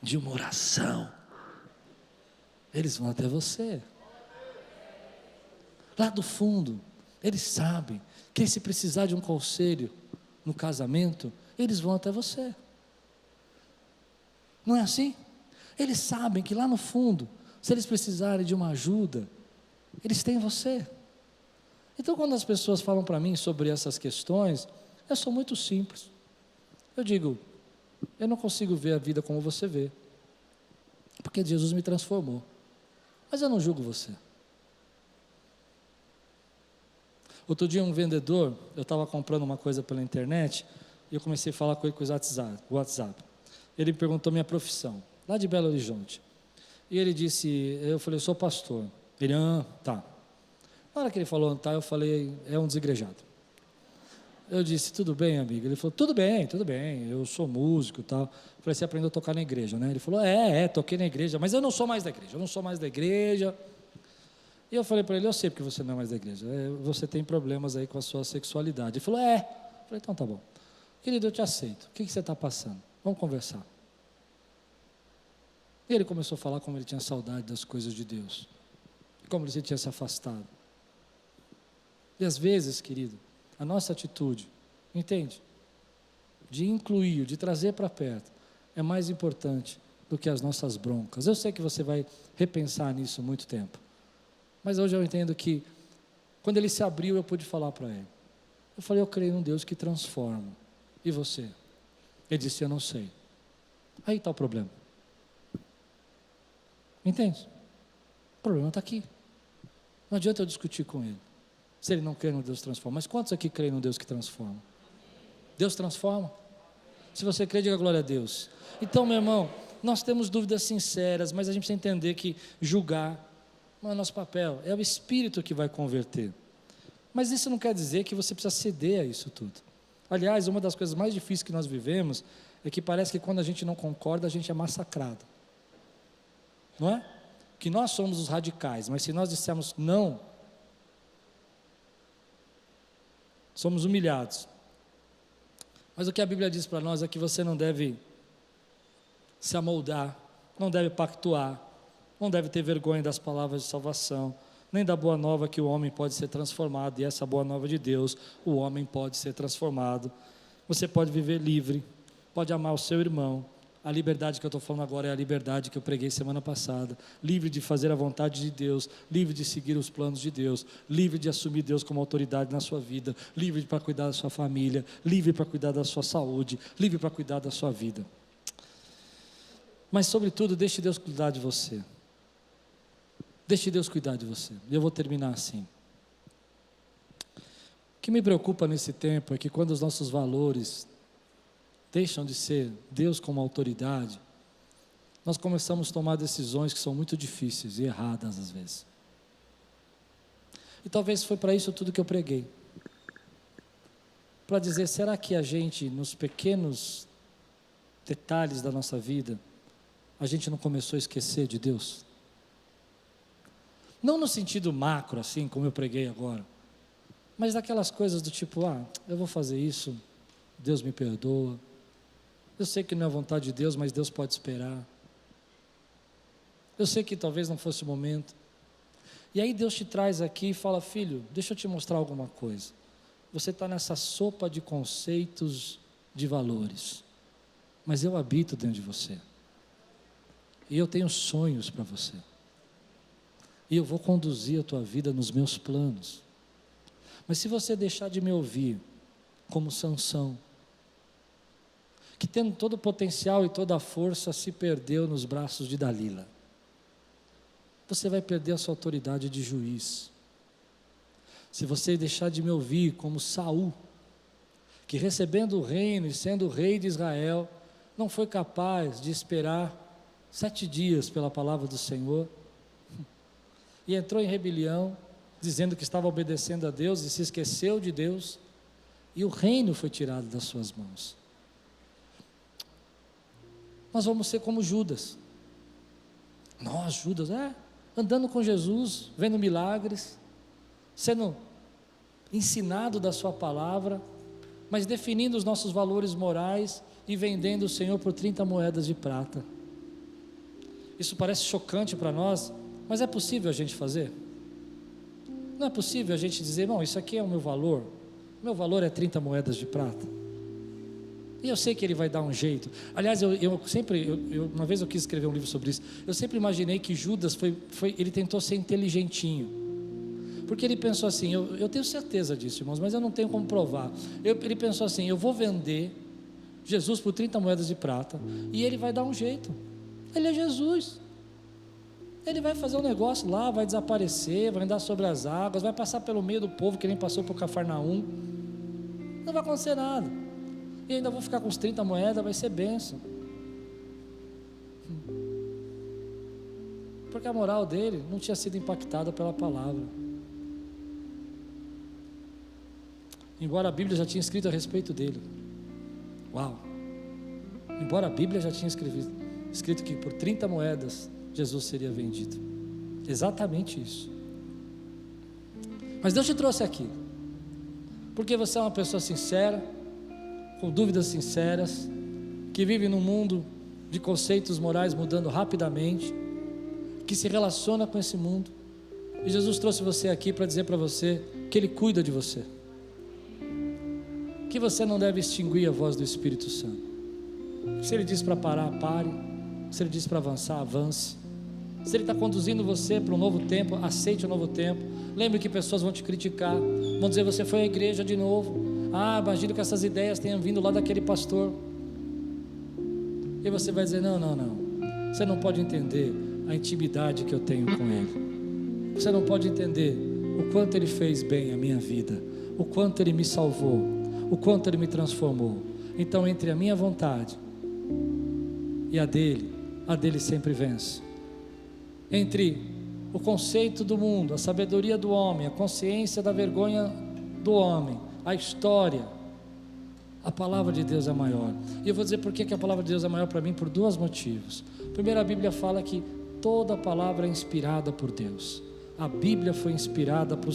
de uma oração, eles vão até você. Lá do fundo, eles sabem que se precisar de um conselho no casamento, eles vão até você. Não é assim? Eles sabem que lá no fundo, se eles precisarem de uma ajuda, eles têm você. Então quando as pessoas falam para mim sobre essas questões, eu sou muito simples. Eu digo, eu não consigo ver a vida como você vê, porque Jesus me transformou, mas eu não julgo você. Outro dia um vendedor, eu estava comprando uma coisa pela internet, e eu comecei a falar com ele com o WhatsApp. Ele me perguntou minha profissão, lá de Belo Horizonte. E ele disse, eu falei, eu sou pastor. Ele, tá. Na hora que ele falou, tá, eu falei, é um desigrejado. Eu disse, tudo bem, amigo? Ele falou, tudo bem, eu sou músico e tal. Eu falei, você aprendeu a tocar na igreja, né? Ele falou, toquei na igreja, mas eu não sou mais da igreja, E eu falei para ele, eu sei porque você não é mais da igreja, você tem problemas aí com a sua sexualidade. Ele falou, Eu falei, então tá bom. Querido, eu te aceito, o que você está passando? Vamos conversar. E ele começou a falar como ele tinha saudade das coisas de Deus, como ele tinha se afastado. E às vezes, querido, a nossa atitude, entende? De incluir, de trazer para perto, é mais importante do que as nossas broncas. Eu sei que você vai repensar nisso muito tempo, mas hoje eu entendo que, quando ele se abriu, eu pude falar para ele. Eu falei, eu creio num Deus que transforma. E você? Ele disse, eu não sei. Aí está o problema. Entende? O problema está aqui. Não adianta eu discutir com ele, se ele não crê no Deus que transforma. Mas quantos aqui creem no Deus que transforma? Deus transforma? Se você crê, diga glória a Deus. Então, meu irmão, nós temos dúvidas sinceras, mas a gente precisa entender que julgar não é nosso papel, é o Espírito que vai converter. Mas isso não quer dizer que você precisa ceder a isso tudo. Aliás, uma das coisas mais difíceis que nós vivemos é que parece que quando a gente não concorda, a gente é massacrado. Não é? Que nós somos os radicais, mas se nós dissermos não, somos humilhados. Mas o que a Bíblia diz para nós é que você não deve se amoldar, não deve pactuar, não deve ter vergonha das palavras de salvação, nem da boa nova que o homem pode ser transformado, e essa boa nova de Deus, o homem pode ser transformado. Você pode viver livre, pode amar o seu irmão. A liberdade que eu estou falando agora é a liberdade que eu preguei semana passada, livre de fazer a vontade de Deus, livre de seguir os planos de Deus, livre de assumir Deus como autoridade na sua vida, livre para cuidar da sua família, livre para cuidar da sua saúde, livre para cuidar da sua vida. Mas sobretudo, deixe Deus cuidar de você. Deixe Deus cuidar de você. E eu vou terminar assim. O que me preocupa nesse tempo é que quando os nossos valores deixam de ser Deus como autoridade, nós começamos a tomar decisões que são muito difíceis e erradas às vezes. E talvez foi para isso tudo que eu preguei. Para dizer, será que a gente, nos pequenos detalhes da nossa vida, a gente não começou a esquecer de Deus? Não no sentido macro, assim como eu preguei agora, mas daquelas coisas do tipo, eu vou fazer isso, Deus me perdoa. Eu sei que não é vontade de Deus, mas Deus pode esperar. Eu sei que talvez não fosse o momento. E aí Deus te traz aqui e fala, filho, deixa eu te mostrar alguma coisa. Você está nessa sopa de conceitos, de valores, mas eu habito dentro de você. E eu tenho sonhos para você. E eu vou conduzir a tua vida nos meus planos. Mas se você deixar de me ouvir, como Sansão, que tendo todo o potencial e toda a força, se perdeu nos braços de Dalila, você vai perder a sua autoridade de juiz. Se você deixar de me ouvir, como Saul, que recebendo o reino e sendo o rei de Israel, não foi capaz de esperar 7 dias pela palavra do Senhor, e entrou em rebelião, dizendo que estava obedecendo a Deus, e se esqueceu de Deus, e o reino foi tirado das suas mãos. Nós vamos ser como Judas. Nós, Judas, andando com Jesus, vendo milagres, sendo ensinado da sua palavra, mas definindo os nossos valores morais e vendendo o Senhor por 30 moedas de prata. Isso parece chocante para nós, mas é possível a gente fazer? Não é possível a gente dizer, não, isso aqui é o meu valor é 30 moedas de prata. E eu sei que ele vai dar um jeito. Aliás, uma vez eu quis escrever um livro sobre isso. Eu sempre imaginei que Judas ele tentou ser inteligentinho, porque ele pensou assim, eu tenho certeza disso, irmãos, mas eu não tenho como provar. Ele pensou assim, eu vou vender Jesus por 30 moedas de prata, e ele vai dar um jeito. Ele é Jesus. Ele vai fazer um negócio lá, vai desaparecer, vai andar sobre as águas, vai passar pelo meio do povo que nem passou por Cafarnaum. Não vai acontecer nada. E ainda vou ficar com os 30 moedas, vai ser bênção. Porque a moral dele não tinha sido impactada pela palavra. embora a Bíblia já tinha escrito a respeito dele. Uau! Embora a Bíblia já tinha escrito que por 30 moedas Jesus seria vendido. Exatamente isso. Mas Deus te trouxe aqui porque você é uma pessoa sincera, com dúvidas sinceras, que vive num mundo de conceitos morais mudando rapidamente, que se relaciona com esse mundo, e Jesus trouxe você aqui para dizer para você que Ele cuida de você, que você não deve extinguir a voz do Espírito Santo. Se Ele diz para parar, pare. Se Ele diz para avançar, avance. Se Ele está conduzindo você para um novo tempo, aceite o novo tempo. Lembre que pessoas vão te criticar, vão dizer: você foi à igreja de novo, imagino que essas ideias tenham vindo lá daquele pastor. E você vai dizer: não, você não pode entender a intimidade que eu tenho com Ele. Você não pode entender o quanto Ele fez bem a minha vida, o quanto Ele me salvou, o quanto Ele me transformou. Então, entre a minha vontade e a dele sempre vence. Entre o conceito do mundo, a sabedoria do homem, a consciência da vergonha do homem, a história, a palavra de Deus é maior. E eu vou dizer por que a palavra de Deus é maior para mim, por dois motivos. Primeiro, a Bíblia fala que toda palavra é inspirada por Deus. A Bíblia foi inspirada pelo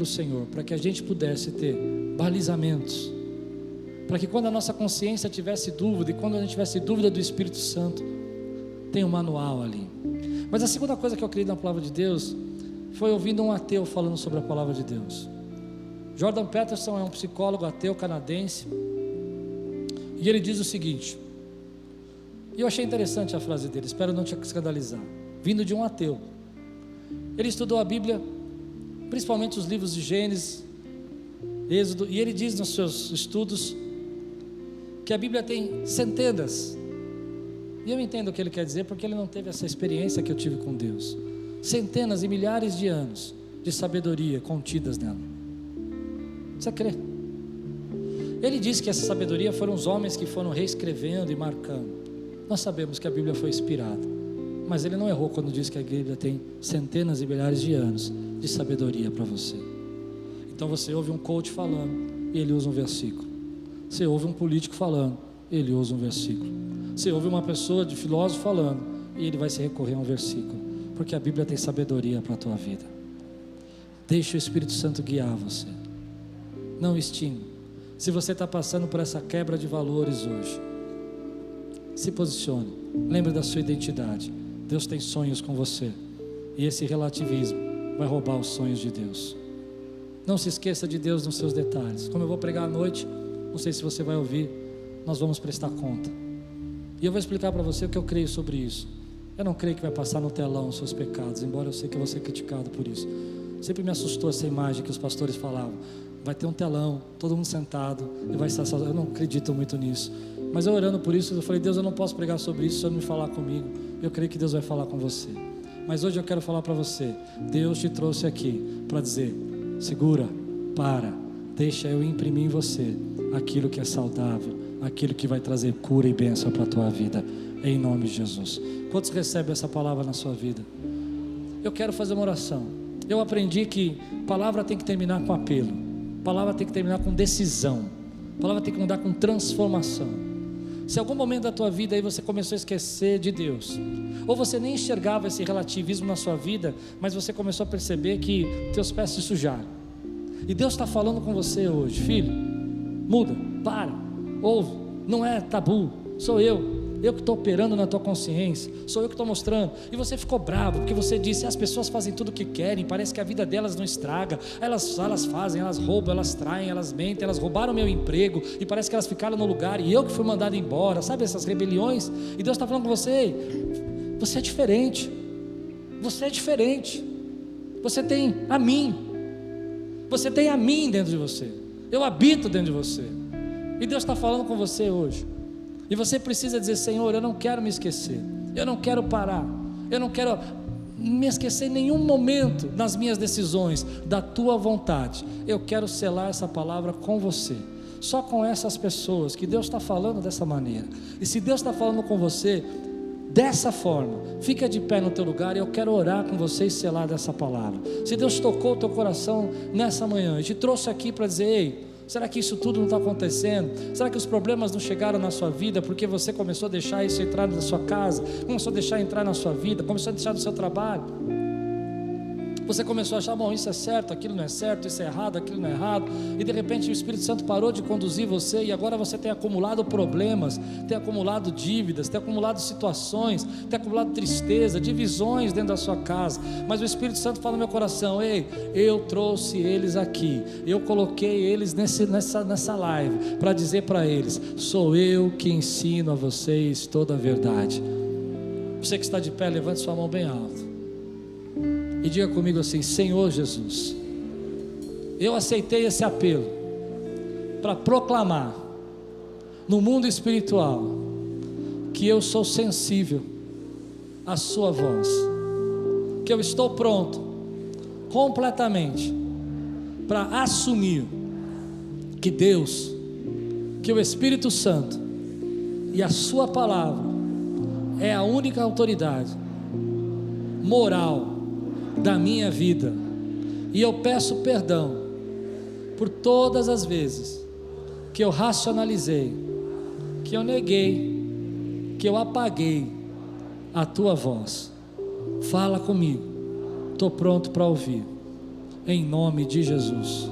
Senhor, para que a gente pudesse ter balizamentos, para que quando a nossa consciência tivesse dúvida, e quando a gente tivesse dúvida do Espírito Santo, tem um manual ali. Mas a segunda coisa que eu acredito na palavra de Deus foi ouvindo um ateu falando sobre a palavra de Deus. Jordan Peterson é um psicólogo ateu canadense, e ele diz o seguinte, e eu achei interessante a frase dele, espero não te escandalizar, vindo de um ateu. Ele estudou a Bíblia, principalmente os livros de Gênesis, Êxodo, e ele diz nos seus estudos que a Bíblia tem centenas, e eu entendo o que ele quer dizer, porque ele não teve essa experiência que eu tive com Deus, centenas e milhares de anos de sabedoria contidas nela. Você crê? Ele diz que essa sabedoria foram os homens que foram reescrevendo e marcando. Nós sabemos que a Bíblia foi inspirada, mas ele não errou quando diz que a Bíblia tem centenas e milhares de anos de sabedoria para você. Então você ouve um coach falando e ele usa um versículo. Você ouve um político falando, ele usa um versículo. Você ouve uma pessoa de filósofo falando e ele vai se recorrer a um versículo, porque a Bíblia tem sabedoria para a tua vida. Deixa o Espírito Santo guiar você. Não extingue. Se você está passando por essa quebra de valores hoje, se posicione, lembre da sua identidade. Deus tem sonhos com você, e esse relativismo vai roubar os sonhos de Deus. Não se esqueça de Deus nos seus detalhes. Como eu vou pregar à noite, não sei se você vai ouvir, nós vamos prestar conta, e eu vou explicar para você o que eu creio sobre isso. Eu não creio que vai passar no telão os seus pecados, embora eu sei que eu vou ser criticado por isso. Sempre me assustou essa imagem que os pastores falavam, vai ter um telão, todo mundo sentado e vai estar sozinho. Eu não acredito muito nisso, mas eu orando por isso, eu falei: Deus, eu não posso pregar sobre isso se eu não me falar comigo. Eu creio que Deus vai falar com você. Mas hoje eu quero falar para você, Deus te trouxe aqui para dizer: segura, para, deixa eu imprimir em você aquilo que é saudável, aquilo que vai trazer cura e bênção para a tua vida, em nome de Jesus. Quantos recebem essa palavra na sua vida? Eu quero fazer uma oração. Eu aprendi que palavra tem que terminar com apelo, palavra tem que terminar com decisão, palavra tem que mudar com transformação. Se algum momento da tua vida aí você começou a esquecer de Deus, ou você nem enxergava esse relativismo na sua vida, mas você começou a perceber que teus pés se sujaram, e Deus está falando com você hoje: filho, muda, para, ouve, não é tabu, sou eu que estou operando na tua consciência, sou eu que estou mostrando. E você ficou bravo, porque você disse: as pessoas fazem tudo o que querem, parece que a vida delas não estraga, elas fazem, elas roubam, elas traem, elas mentem, elas roubaram meu emprego, e parece que elas ficaram no lugar, e eu que fui mandado embora, sabe essas rebeliões? E Deus está falando com você: você é diferente, você é diferente, você tem a mim, você tem a mim dentro de você, eu habito dentro de você, e Deus está falando com você hoje. E você precisa dizer: Senhor, eu não quero me esquecer, eu não quero parar, eu não quero me esquecer em nenhum momento nas minhas decisões da tua vontade. Eu quero selar essa palavra com você, só com essas pessoas que Deus está falando dessa maneira. E se Deus está falando com você, dessa forma. Fica de pé no teu lugar e eu quero orar com você e selar dessa palavra. Se Deus tocou o teu coração nessa manhã e te trouxe aqui para dizer: ei, será que isso tudo não está acontecendo? Será que os problemas não chegaram na sua vida porque você começou a deixar isso entrar na sua casa, começou a deixar entrar na sua vida, começou a deixar no seu trabalho? Você começou a achar: bom, isso é certo, aquilo não é certo, isso é errado, aquilo não é errado, e de repente o Espírito Santo parou de conduzir você, e agora você tem acumulado problemas, tem acumulado dívidas, tem acumulado situações, tem acumulado tristeza, divisões dentro da sua casa, mas o Espírito Santo fala no meu coração: ei, eu trouxe eles aqui, eu coloquei eles nessa live, para dizer para eles: sou eu que ensino a vocês toda a verdade. Você que está de pé, levante sua mão bem alto e diga comigo assim: Senhor Jesus, eu aceitei esse apelo para proclamar no mundo espiritual que eu sou sensível à sua voz, que eu estou pronto completamente para assumir que Deus, que o Espírito Santo e a sua palavra é a única autoridade moral da minha vida, e eu peço perdão por todas as vezes que eu racionalizei, que eu neguei, que eu apaguei a tua voz. Fala comigo, estou pronto para ouvir, em nome de Jesus.